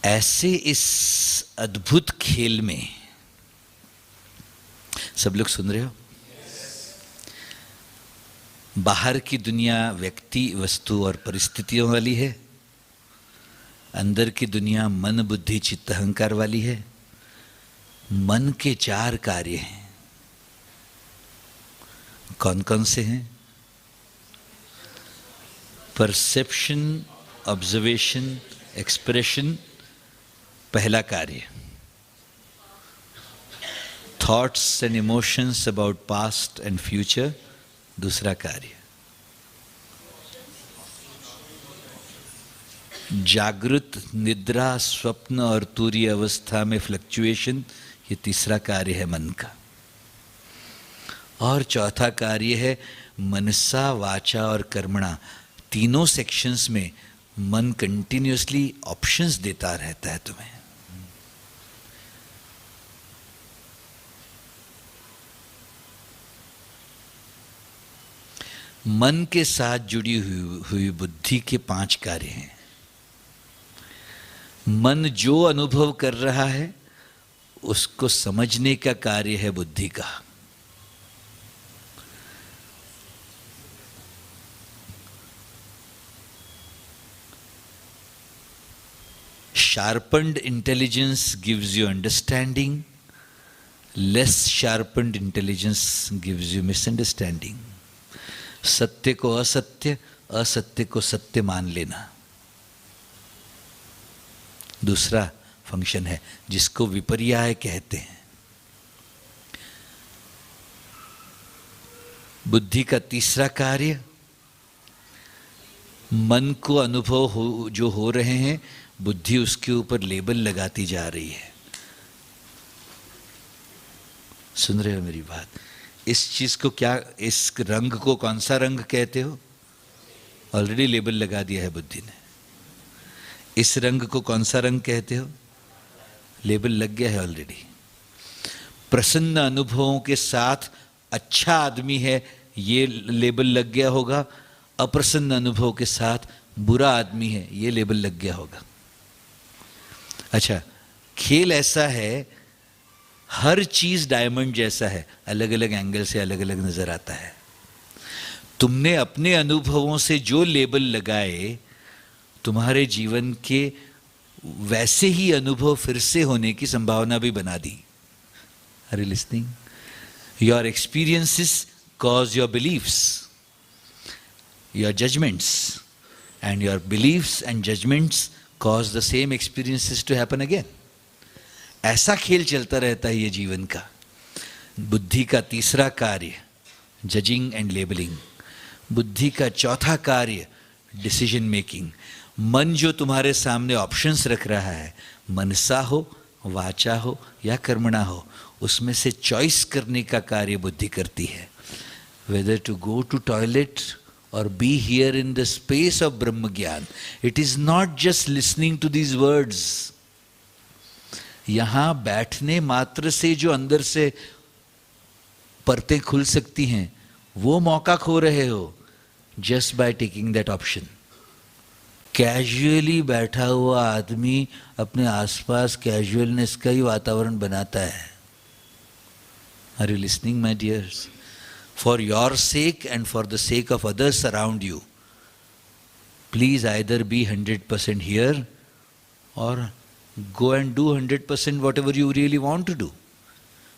ऐसे इस अद्भुत खेल में, सब लोग सुन रहे हो? बाहर की दुनिया व्यक्ति, वस्तु और परिस्थितियों वाली है. अंदर की दुनिया मन, बुद्धि, चित्त, अहंकार वाली है. मन के 4 कार्य हैं. कौन कौन से हैं? परसेप्शन, ऑब्जर्वेशन, एक्सप्रेशन पहला कार्य. Thoughts and emotions about past and future दूसरा कार्य. जागृत, निद्रा, स्वप्न और तुरीय अवस्था में फ्लक्चुएशन, ये तीसरा कार्य है मन का. और चौथा कार्य है मनसा, वाचा और कर्मणा. तीनों सेक्शंस में मन कंटिन्यूअसली ऑप्शंस देता रहता है तुम्हें. मन के साथ जुड़ी हुई बुद्धि के 5 कार्य हैं. मन जो अनुभव कर रहा है उसको समझने का कार्य है बुद्धि का. Sharpened intelligence gives you understanding, less sharpened intelligence gives you misunderstanding. सत्य को असत्य, असत्य को सत्य मान लेना दूसरा फंक्शन है, जिसको विपर्याय कहते हैं. बुद्धि का तीसरा कार्य, मन को अनुभव जो हो रहे हैं, बुद्धि उसके ऊपर लेबल लगाती जा रही है। सुन रहे हो मेरी बात? इस चीज को क्या, इस रंग को कौन सा रंग कहते हो? ऑलरेडी लेबल लगा दिया है बुद्धि ने। इस रंग को कौन सा रंग कहते हो? लेबल लग गया है ऑलरेडी। प्रसन्न अनुभवों के साथ अच्छा आदमी है, ये लेबल लग गया होगा। अप्रसन्न अनुभव के साथ बुरा आदमी है, ये लेबल लग गया होगा। अच्छा, खेल ऐसा है, हर चीज डायमंड जैसा है, अलग अलग एंगल से अलग अलग नजर आता है। तुमने अपने अनुभवों से जो लेबल लगाए, तुम्हारे जीवन के वैसे ही अनुभव फिर से होने की संभावना भी बना दी। Are you listening? Your experiences cause your beliefs, your judgements, and your beliefs and judgements cause the same experiences to happen again. ऐसा खेल चलता रहता है ये जीवन का। बुद्धि का तीसरा कार्य जजिंग एंड लेबलिंग, बुद्धि का चौथा कार्य डिसीजन मेकिंग। मन जो तुम्हारे सामने ऑप्शंस रख रहा है, मनसा हो, वाचा हो या कर्मणा हो, उसमें से चॉइस करने का कार्य बुद्धि करती है। Whether to go to toilet or be here in the space of Brahma Gyan. It is not just listening to these words. यहाँ बैठने मात्र से जो अंदर से परतें खुल सकती हैं, वो मौका खो रहे हो just by taking that option. Casually बैठा हुआ आदमी अपने आसपास कैजुअलनेस का ही वातावरण बनाता है। Are you listening, my dears? For your sake and for the sake of others around you, please either be 100% here or go and do 100% whatever you really want to do.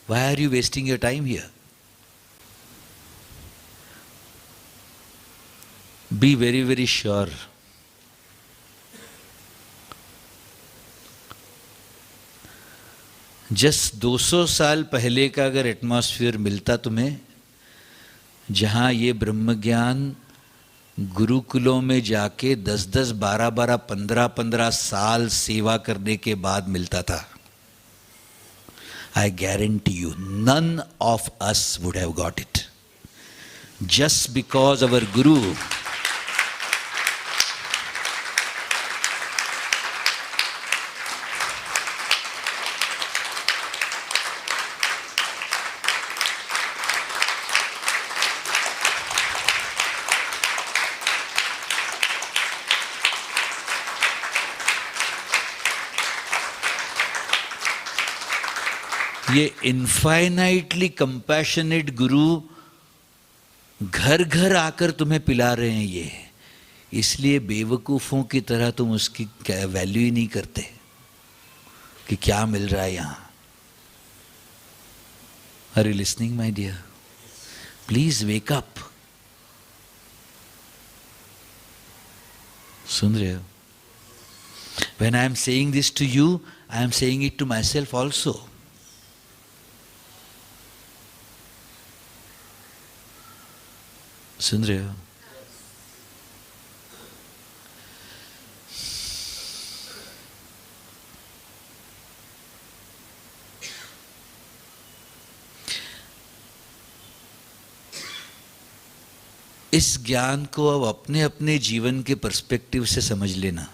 Why are you wasting your time here? Be very, very sure. Just 200 साल पहले का अगर atmosphere मिलता तुम्हें, जहाँ ये ब्रह्म ज्ञान गुरुकुलों में जाके 10-10, 12-12, 15-15 साल सेवा करने के बाद मिलता था, I guarantee you, none of us would have got it. Just because our Guru ये इनफाइनाइटली कंपैशनेट गुरु घर घर आकर तुम्हें पिला रहे हैं, ये इसलिए बेवकूफ़ों की तरह तुम उसकी वैल्यू ही नहीं करते कि क्या मिल रहा है यहाँ। Are you listening my dear? Please wake up. सुन रहे हो? When I am saying this to you, I am saying it to myself also. सुन रहे हो? इस ज्ञान को अब अपने अपने जीवन के पर्सपेक्टिव से समझ लेना।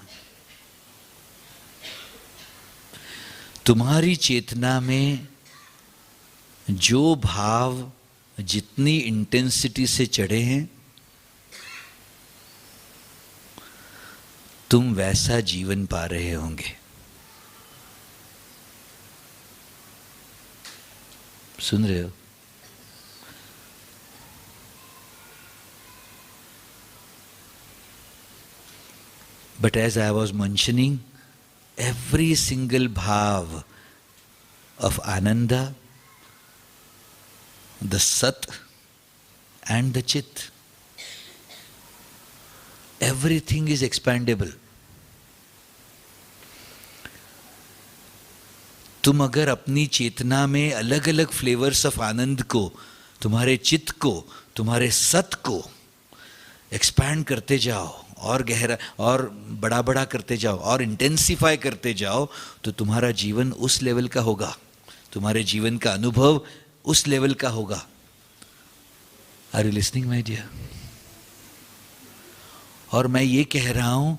तुम्हारी चेतना में जो भाव जितनी इंटेंसिटी से चढ़े हैं, तुम वैसा जीवन पा रहे होंगे। सुन रहे हो? But as I was mentioning, every single bhav of Ananda, the Sat and the Chit, everything is expandable. तुम अगर अपनी चेतना में अलग अलग फ्लेवर्स ऑफ आनंद को, तुम्हारे चित्त को तुम्हारे सत को एक्सपैंड करते जाओ और गहरा और बड़ा बड़ा करते जाओ और इंटेंसिफाई करते जाओ, तो तुम्हारा जीवन उस लेवल का होगा, तुम्हारे जीवन का अनुभव उस लेवल का होगा। Are you listening my dear? और मैं ये कह रहा हूं,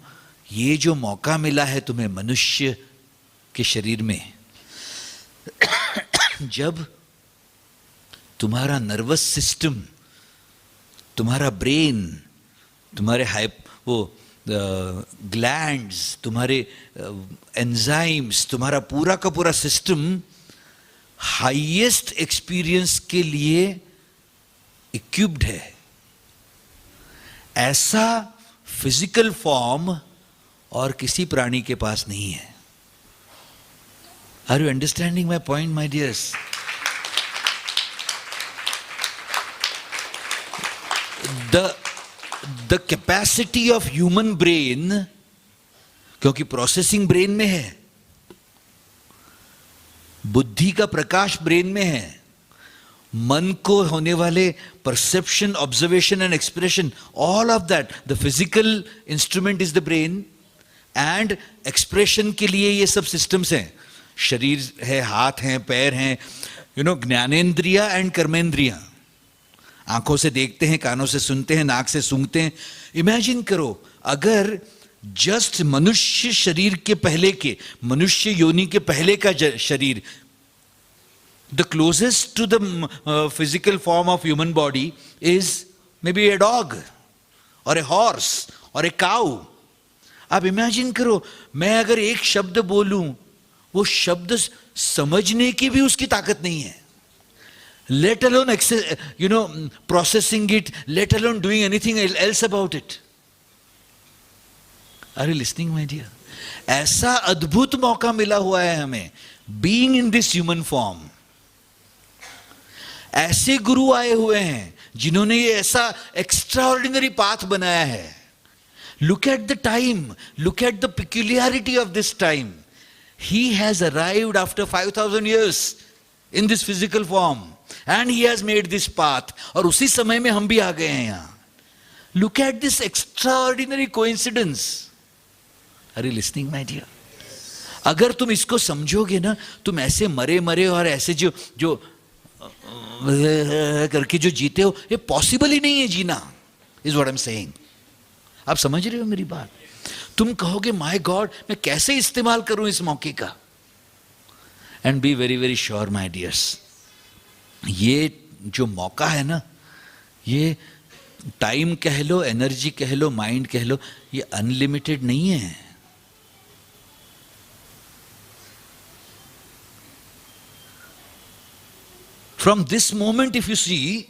ये जो मौका मिला है तुम्हें मनुष्य के शरीर में, जब तुम्हारा नर्वस सिस्टम, तुम्हारा ब्रेन, तुम्हारे ग्लैंड्स, तुम्हारे एंजाइम्स, तुम्हारा पूरा का पूरा सिस्टम हाईएस्ट एक्सपीरियंस के लिए इक्विप्ड है, ऐसा फिजिकल फॉर्म और किसी प्राणी के पास नहीं है। Are you understanding my point my dears? The capacity of human brain, क्योंकि प्रोसेसिंग ब्रेन में है, बुद्धि का प्रकाश ब्रेन में है, मन को होने वाले perception, observation and expression, all of that, the physical instrument is the brain, and expression के लिए ये सब सिस्टम्स हैं, शरीर है, हाथ हैं, पैर हैं, ज्ञानेंद्रिया एंड कर्मेंद्रिया। आंखों से देखते हैं, कानों से सुनते हैं, नाक से सूंघते हैं। इमेजिन करो अगर जस्ट मनुष्य शरीर के पहले के, मनुष्य योनि के पहले का शरीर, the closest to the physical form of human body is maybe a dog or a horse or a cow. आप इमेजिन करो, मैं अगर एक शब्द बोलूं, वो शब्द समझने की भी उसकी ताकत नहीं है, let alone processing it, let alone doing anything else about it. Are you listening my dear? ऐसा अद्भुत मौका मिला हुआ है हमें, being in this human form. ऐसे गुरु आए हुए हैं जिन्होंने ये ऐसा एक्स्ट्राऑर्डिनरी पाथ बनाया है। Look at the time, look at the peculiarity of this time. He has arrived after 5,000 years in this physical form and he has made this path. और उसी समय में हम भी आ गए हैं यहाँ। Look at this extraordinary coincidence. Are you listening my dear? अगर तुम इसको समझोगे ना, तुम ऐसे मरे मरे और ऐसे जो करके जो जीते हो, ये पॉसिबल ही नहीं है जीना, is what I am saying. आप समझ रहे हो मेरी बात? तुम कहोगे माय गॉड, मैं कैसे इस्तेमाल करूं इस मौके का? And be very very sure my dears, ये जो मौका है ना, ये टाइम कह लो, एनर्जी कह लो, माइंड कह लो, ये अनलिमिटेड नहीं है। From this moment if you see,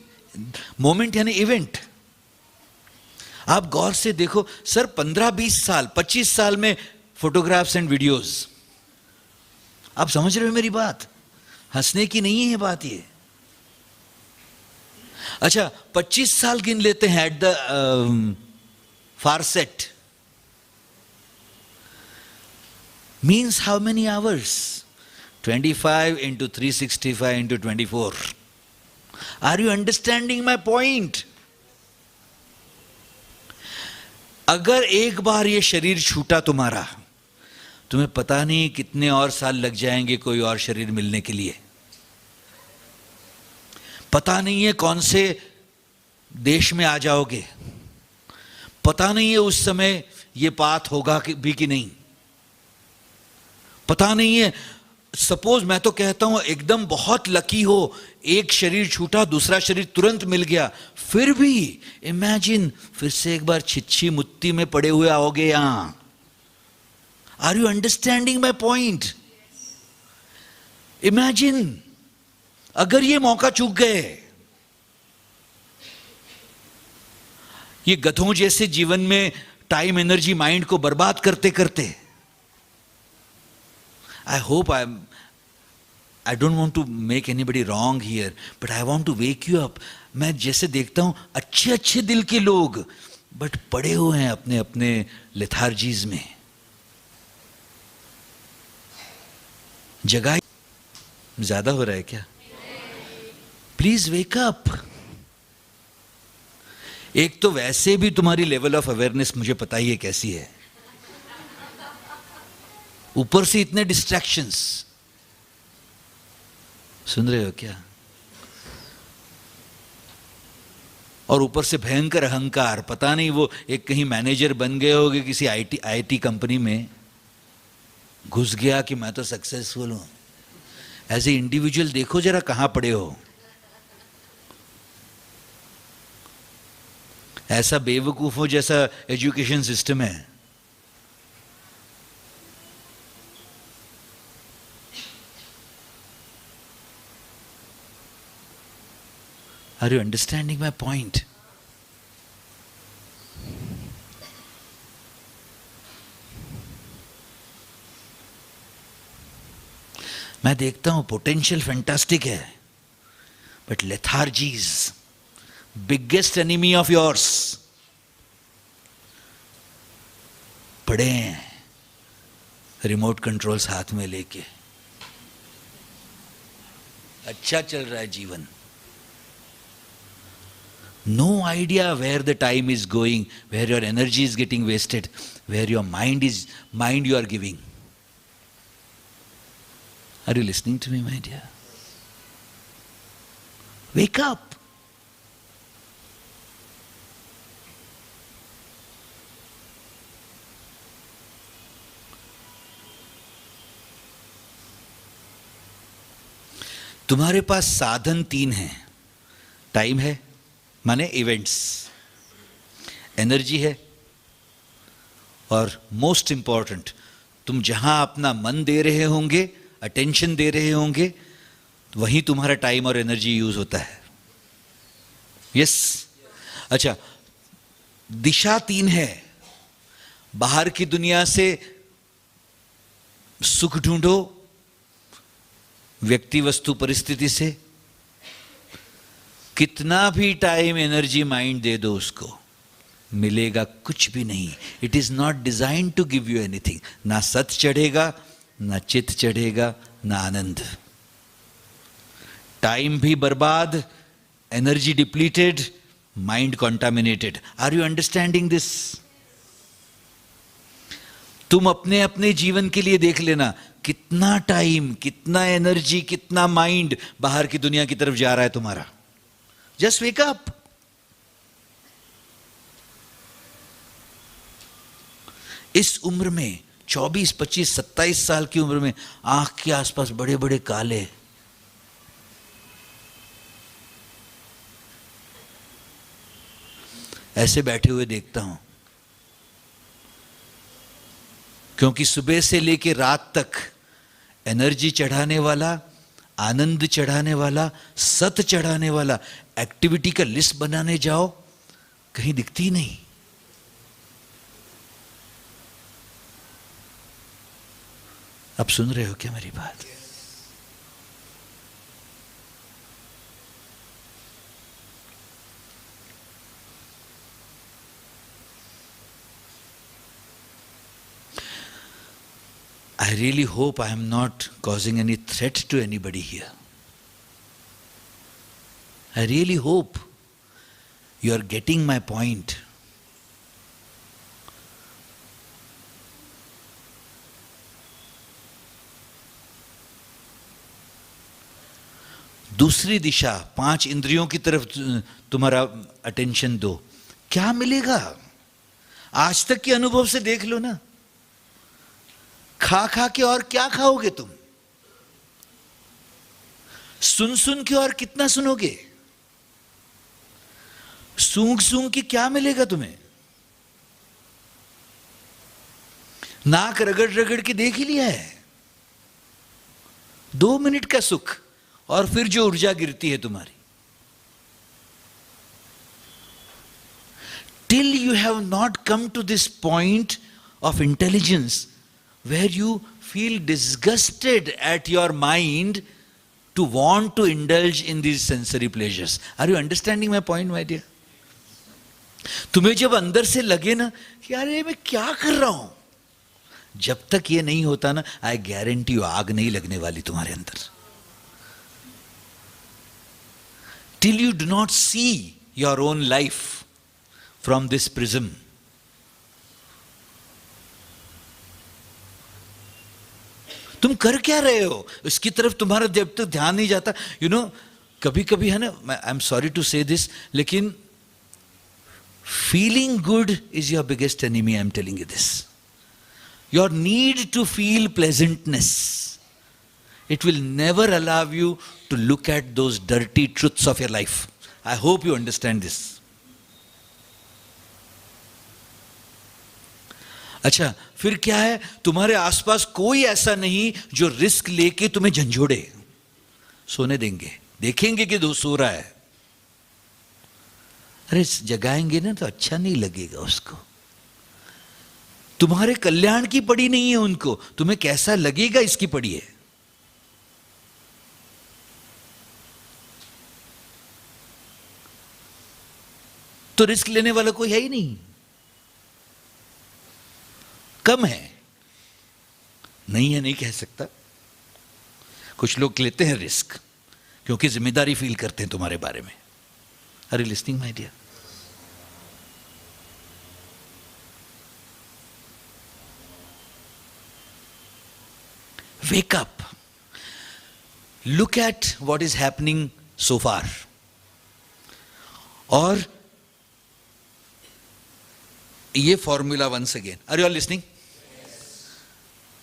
moment यानी इवेंट, आप गौर से देखो सर, 15-20 साल 25 साल में फोटोग्राफ्स एंड वीडियोस, आप समझ रहे हो मेरी बात? हंसने की नहीं है बात ये। अच्छा 25 साल गिन लेते हैं at the far set, means how many hours? 25 into 365 into 24. Are you understanding my point? अगर एक बार ये शरीर छूटा तुम्हारा, तुम्हें पता नहीं कितने और साल लग जाएंगे कोई और शरीर मिलने के लिए। पता नहीं है कौन से देश में आ जाओगे, पता नहीं है उस समय ये पाथ होगा भी कि नहीं, पता नहीं है। सपोज मैं तो कहता हूं एकदम बहुत लकी हो, एक शरीर छूटा, दूसरा शरीर तुरंत मिल गया, फिर भी इमेजिन फिर से एक बार छिछी मुत्ती में पड़े हुए आओगे यहां। Are you understanding my point? Imagine अगर ये मौका चूक गए, ये गधों जैसे जीवन में टाइम, एनर्जी, माइंड को बर्बाद करते करते, I hope I don't want to make anybody wrong here, but I want to wake you up. मैं जैसे देखता हूं अच्छे अच्छे दिल के लोग बट पड़े हुए हैं अपने अपने लेथार्जीज में। जगह ज्यादा हो रहा है क्या? Please wake up. एक तो वैसे भी तुम्हारी लेवल ऑफ अवेयरनेस मुझे पता ही है कैसी है, ऊपर से इतने डिस्ट्रैक्शंस। सुन रहे हो क्या? और ऊपर से भयंकर अहंकार। पता नहीं वो एक कहीं मैनेजर बन गए होगे किसी आईटी कंपनी में, घुस गया कि मैं तो सक्सेसफुल हूं। एज ए इंडिविजुअल देखो जरा कहां पड़े हो। ऐसा बेवकूफों जैसा एजुकेशन सिस्टम है। Are you understanding my point? मैं देखता हूं पोटेंशियल फैंटास्टिक है, but lethargy is biggest enemy of yours. पड़े हैं रिमोट कंट्रोल्स हाथ में लेके, अच्छा चल रहा है जीवन। No idea where the time is going, where your energy is getting wasted, where your mind you are giving. Are you listening to me, my dear? Wake up. तुम्हारे पास साधन 3 हैं। टाइम है माने इवेंट्स, एनर्जी है, और most important तुम जहां अपना मन दे रहे होंगे, अटेंशन दे रहे होंगे, वहीं तुम्हारा टाइम और एनर्जी यूज होता है। यस अच्छा, दिशा 3 है। बाहर की दुनिया से सुख ढूंढो, व्यक्ति वस्तु परिस्थिति से। कितना भी टाइम एनर्जी माइंड दे दो उसको, मिलेगा कुछ भी नहीं। It is not design to give you anything. ना सत चढ़ेगा, ना चित चढ़ेगा, ना आनंद। टाइम भी बर्बाद, energy depleted, mind contaminated. Are you understanding this? तुम अपने अपने जीवन के लिए देख लेना, कितना टाइम, कितना एनर्जी, कितना माइंड बाहर की दुनिया की तरफ जा रहा है तुम्हारा। Just wake up. इस उम्र में 24, 25, 27 साल की उम्र में आंख के आसपास बड़े बड़े काले, ऐसे बैठे हुए देखता हूं, क्योंकि सुबह से लेकर रात तक एनर्जी चढ़ाने वाला, आनंद चढ़ाने वाला, सत चढ़ाने वाला एक्टिविटी का लिस्ट बनाने जाओ, कहीं दिखती ही नहीं। आप सुन रहे हो क्या मेरी बात? I really hope I am not causing any threat to anybody here. I really hope you are getting my point. दूसरी दिशा, 5 इंद्रियों की तरफ तुम्हारा अटेंशन दो। क्या मिलेगा? आज तक के अनुभव से देख लो ना। खा खा के और क्या खाओगे तुम? सुन सुन के और कितना सुनोगे? सूंघ सूंघ के क्या मिलेगा तुम्हें? नाक रगड़ रगड़ के देख ही लिया है। 2 मिनट का सुख, और फिर जो ऊर्जा गिरती है तुम्हारी। Till you have not come to this point of intelligence where you feel disgusted at your mind to want to indulge in these sensory pleasures. Are you understanding my point, my dear? तुम्हें जब अंदर से लगे ना कि यार ये मैं क्या कर रहा हूं, जब तक ये नहीं होता ना, आई गारंटी यू आग नहीं लगने वाली तुम्हारे अंदर। Till you do not see your own life from this prism. तुम कर क्या रहे हो, इसकी तरफ तुम्हारा जब तक ध्यान नहीं जाता, यू नो, कभी कभी है ना, I am sorry to say this, लेकिन feeling good is your biggest enemy. I am telling you this. Your need to feel pleasantness, it will never allow you to look at those dirty truths of your life. I hope you understand this. अच्छा, फिर क्या है, तुम्हारे आसपास कोई ऐसा नहीं जो रिस्क लेके तुम्हें झंझोड़े. सोने देंगे, देखेंगे कि दो सो रहा है, अरे जगाएंगे ना तो अच्छा नहीं लगेगा उसको. तुम्हारे कल्याण की पड़ी नहीं है उनको, तुम्हें कैसा लगेगा इसकी पड़ी है. तो रिस्क लेने वाला कोई है ही नहीं, कम है. नहीं है नहीं कह सकता. कुछ लोग लेते हैं रिस्क क्योंकि जिम्मेदारी फील करते हैं तुम्हारे बारे में. Are you listening my dear? Wake up, look at what is happening so far, और ये formula once again. Are you all listening?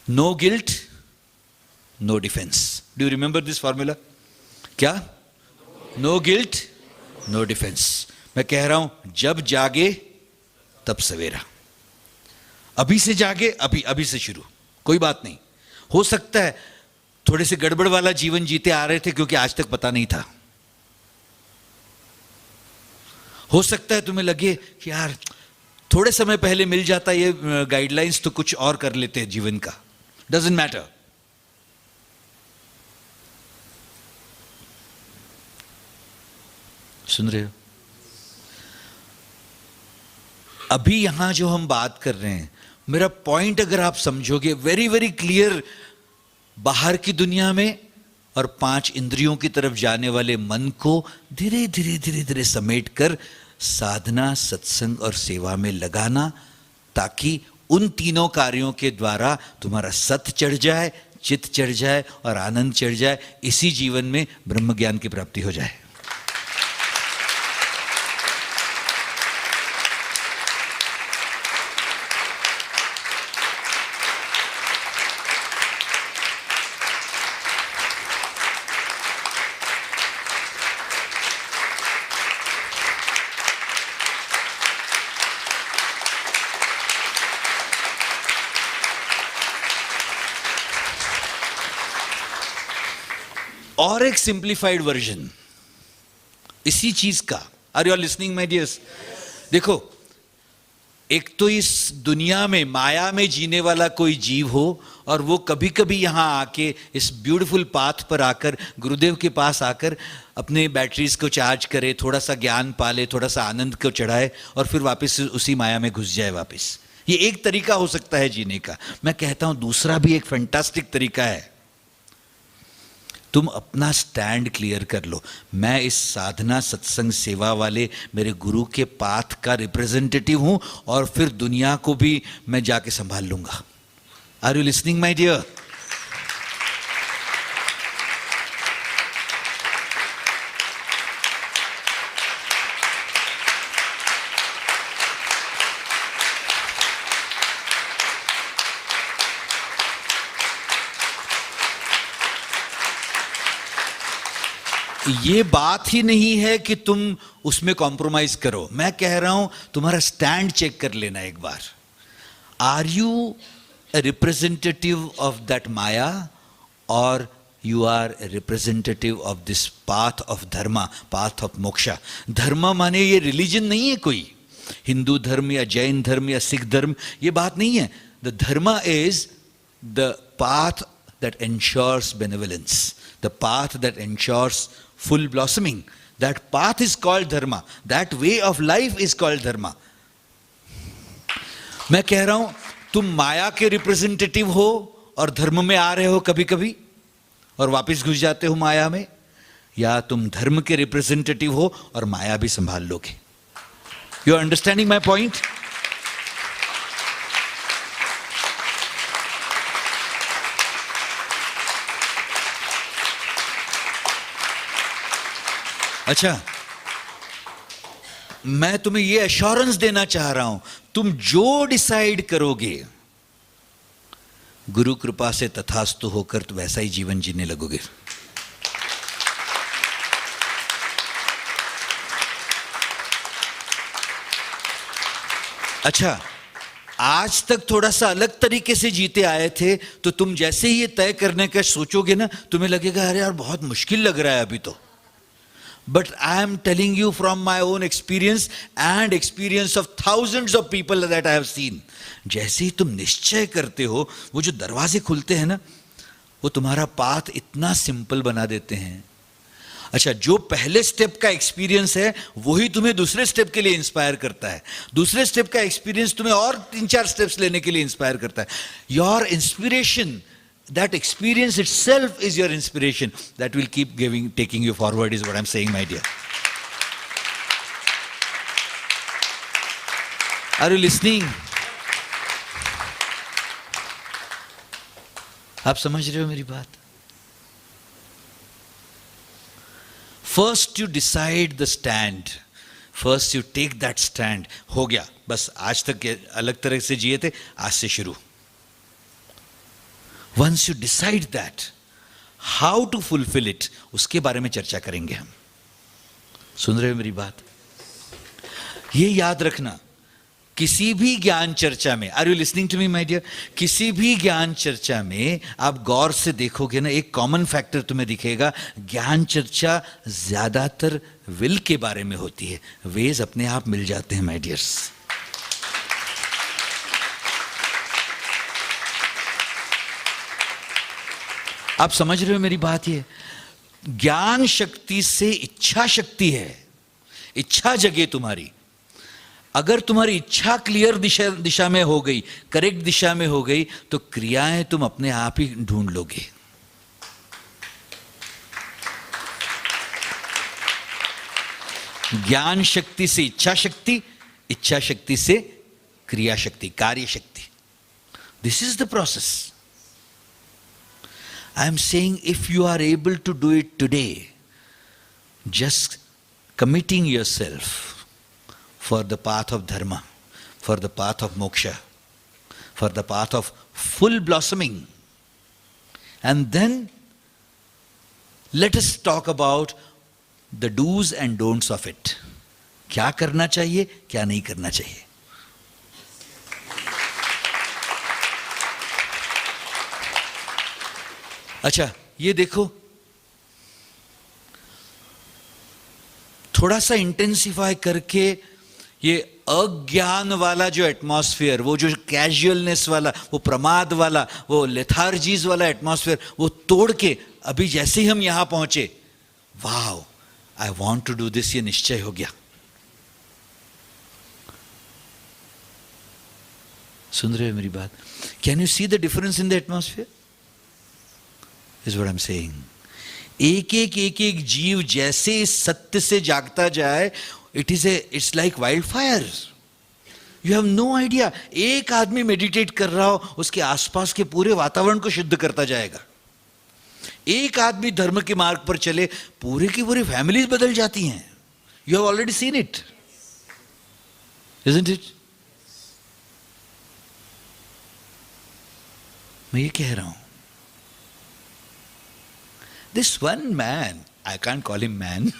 No guilt, no defence. Do you remember this formula? क्या? No guilt, no defence. मैं कह रहा हूं, जब जागे तब सवेरा. अभी से जागे, अभी से शुरू, कोई बात नहीं. हो सकता है थोड़े से गड़बड़ वाला जीवन जीते आ रहे थे क्योंकि आज तक पता नहीं था. हो सकता है तुम्हें लगे कि यार थोड़े समय पहले मिल जाता ये गाइडलाइंस तो कुछ और कर लेते हैं जीवन का. Doesn't matter. सुन रहे हो? अभी यहां जो हम बात कर रहे हैं, मेरा पॉइंट अगर आप समझोगे, वेरी वेरी क्लियर, बाहर की दुनिया में और 5 इंद्रियों की तरफ जाने वाले मन को धीरे धीरे धीरे धीरे समेट कर साधना, सत्संग और सेवा में लगाना, ताकि उन तीनों कार्यों के द्वारा तुम्हारा सत चढ़ जाए, चित्त चढ़ जाए और आनंद चढ़ जाए. इसी जीवन में ब्रह्म ज्ञान की प्राप्ति हो जाए. और एक सिंप्लीफाइड वर्जन इसी चीज का. Are you are listening my dears? देखो, एक तो इस दुनिया में माया में जीने वाला कोई जीव हो और वो कभी कभी यहां आके इस ब्यूटीफुल पाथ पर आकर, गुरुदेव के पास आकर अपने बैटरीज को चार्ज करे, थोड़ा सा ज्ञान पाले, थोड़ा सा आनंद को चढ़ाए और फिर वापस उसी माया में घुस जाए वापस. ये एक तरीका हो सकता है जीने का. मैं कहता हूं दूसरा भी एक फैंटास्टिक तरीका है. तुम अपना स्टैंड क्लियर कर लो. मैं इस साधना, सत्संग, सेवा वाले मेरे गुरु के पाथ का रिप्रेजेंटेटिव हूं और फिर दुनिया को भी मैं जाके संभाल लूंगा. Are you listening my dear? ये बात ही नहीं है कि तुम उसमें कॉम्प्रोमाइज करो. मैं कह रहा हूं तुम्हारा स्टैंड चेक कर लेना एक बार. Are you a representative of that maya or you are a representative of this path of dharma, path of moksha? धर्म माने ये रिलीजन नहीं है कोई, हिंदू धर्म या जैन धर्म या सिख धर्म, ये बात नहीं है. The dharma is the path that ensures benevolence, the path that ensures full blossoming. That path is called dharma. That way of life is called dharma. मैं कह रहा हूं तुम माया के रिप्रेजेंटेटिव हो और धर्म में आ रहे हो कभी कभी और वापस घुस जाते हो माया में, या तुम धर्म के रिप्रेजेंटेटिव हो और माया भी संभाल लोगे. You are understanding my point? अच्छा, मैं तुम्हें यह एश्योरेंस देना चाह रहा हूं, तुम जो डिसाइड करोगे, गुरु कृपा से तथास्तु होकर तो वैसा ही जीवन जीने लगोगे। अच्छा, आज तक थोड़ा सा अलग तरीके से जीते आए थे, तो तुम जैसे ही ये तय करने का सोचोगे ना, तुम्हें लगेगा अरे यार बहुत मुश्किल लग रहा है अभी तो। But I am telling you from my own experience and experience of thousands of people that I have seen. जैसे ही तुम निश्चय करते हो, वो जो दरवाजे खुलते हैं ना, वो तुम्हारा पाथ इतना सिंपल बना देते हैं। अच्छा, जो पहले स्टेप का एक्सपीरियंस है वही तुम्हें दूसरे स्टेप के लिए इंस्पायर करता है, दूसरे स्टेप का एक्सपीरियंस तुम्हें और 3-4 स्टेप्स लेने के लिए इंस्पायर करता है। Your inspiration, that experience itself is your inspiration that will keep taking you forward, is what I'm saying, my dear. Are you listening? आप समझ रहे हो मेरी बात? First you decide the stand, first you take that stand. हो गया, बस आज तक अलग तरह से जिए थे, आज से शुरू। Once you decide that, how to fulfill it, उसके बारे में चर्चा करेंगे हम। सुन रहे हो मेरी बात? ये याद रखना, किसी भी ज्ञान चर्चा में, are you listening to me my dear? किसी भी ज्ञान चर्चा में आप गौर से देखोगे ना, एक कॉमन फैक्टर तुम्हें दिखेगा, ज्ञान चर्चा ज्यादातर विल के बारे में होती है। वेज अपने आप मिल जाते हैं माय डियर्स। आप समझ रहे हो मेरी बात? ये ज्ञान शक्ति से इच्छा शक्ति है, इच्छा जगे तुम्हारी। अगर तुम्हारी इच्छा क्लियर दिशा में हो गई, करेक्ट दिशा में हो गई, तो क्रियाएं तुम अपने आप ही ढूंढ लोगे। ज्ञान शक्ति से इच्छा शक्ति, इच्छा शक्ति से क्रिया शक्ति, कार्य शक्ति। This is the process. I am saying, if you are able to do it today, just committing yourself for the path of dharma, for the path of moksha, for the path of full blossoming, and then let us talk about the do's and don'ts of it. क्या करना चाहिए, क्या नहीं करना चाहिए। अच्छा, ये देखो, थोड़ा सा इंटेंसिफाई करके ये अज्ञान वाला जो एटमॉस्फेयर, वो जो कैजुअलनेस वाला, वो प्रमाद वाला, वो लेथार्जीज वाला एटमॉस्फेयर, वो तोड़ के अभी जैसे ही हम यहां पहुंचे, wow, I want to do this, ये निश्चय हो गया। सुन रहे हो मेरी बात? Can you see the difference in the atmosphere? is what I'm saying. एक एक जीव जैसे सत्य से जागता जाए, it's like wildfire. You have no idea. एक आदमी मेडिटेट कर रहा हो, उसके आसपास के पूरे वातावरण को शुद्ध करता जाएगा। एक आदमी धर्म के मार्ग पर चले, पूरे की पूरी फैमिलीज बदल जाती हैं। You have already seen it, isn't it? मैं ये कह रहा हूं, this one man, I can't call him man,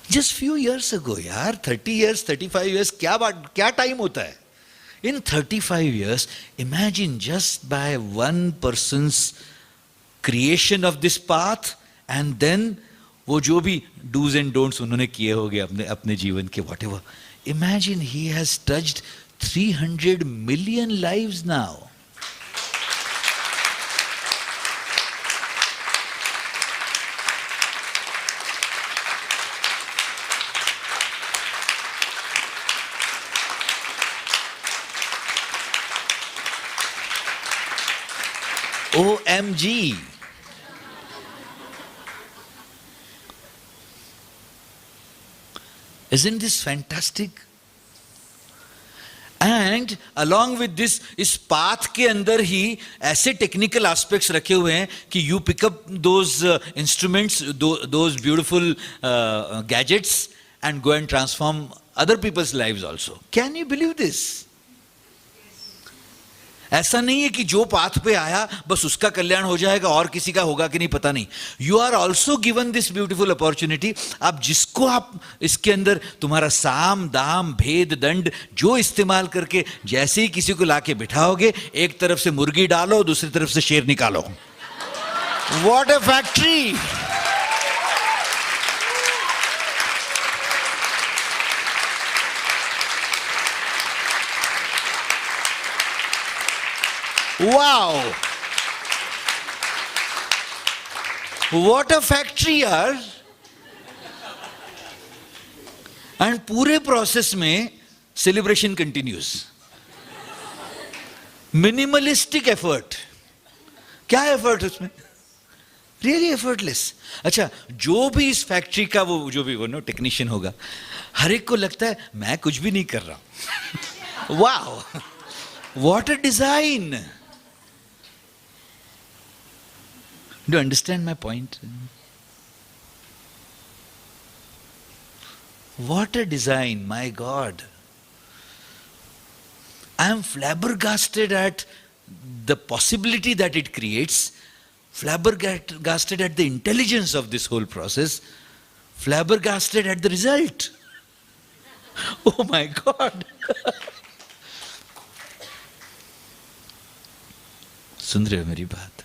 just few years ago, यार 30 years, 35 years, क्या टाइम होता है? In 35 years, imagine just by one person's creation of this path, and then वो जो भी do's and don'ts उन्होंने किए होंगे अपने जीवन के, whatever. Imagine he has touched 300 million lives now. OMG. Isn't this fantastic? And along with this, इस पाथ के अंदर ही ऐसे टेक्निकल एस्पेक्ट्स रखे हुए हैं कि you pick up those instruments, those beautiful gadgets and go and transform other people's lives also. Can you believe this? ऐसा नहीं है कि जो पाथ पे आया बस उसका कल्याण हो जाएगा और किसी का होगा कि नहीं पता नहीं. You are also given this beautiful opportunity. आप जिसको आप इसके अंदर तुम्हारा साम दाम भेद दंड जो इस्तेमाल करके जैसे ही किसी को लाके बिठाओगे, एक तरफ से मुर्गी डालो, दूसरी तरफ से शेर निकालो. What a factory! Wow! What a factory यार! एंड पूरे प्रोसेस में सेलिब्रेशन कंटिन्यूज. Minimalistic effort. क्या एफर्ट उसमें? Really effortless. अच्छा, जो भी इस फैक्ट्री का वो जो भी वो टेक्नीशियन होगा, हर एक को लगता है मैं कुछ भी नहीं कर रहा. Wow! What a design! Do you understand my point? What a design, my God. I am flabbergasted at the possibility that it creates, flabbergasted at the intelligence of this whole process, flabbergasted at the result. Oh my God. सुन रहे हो मेरी बात?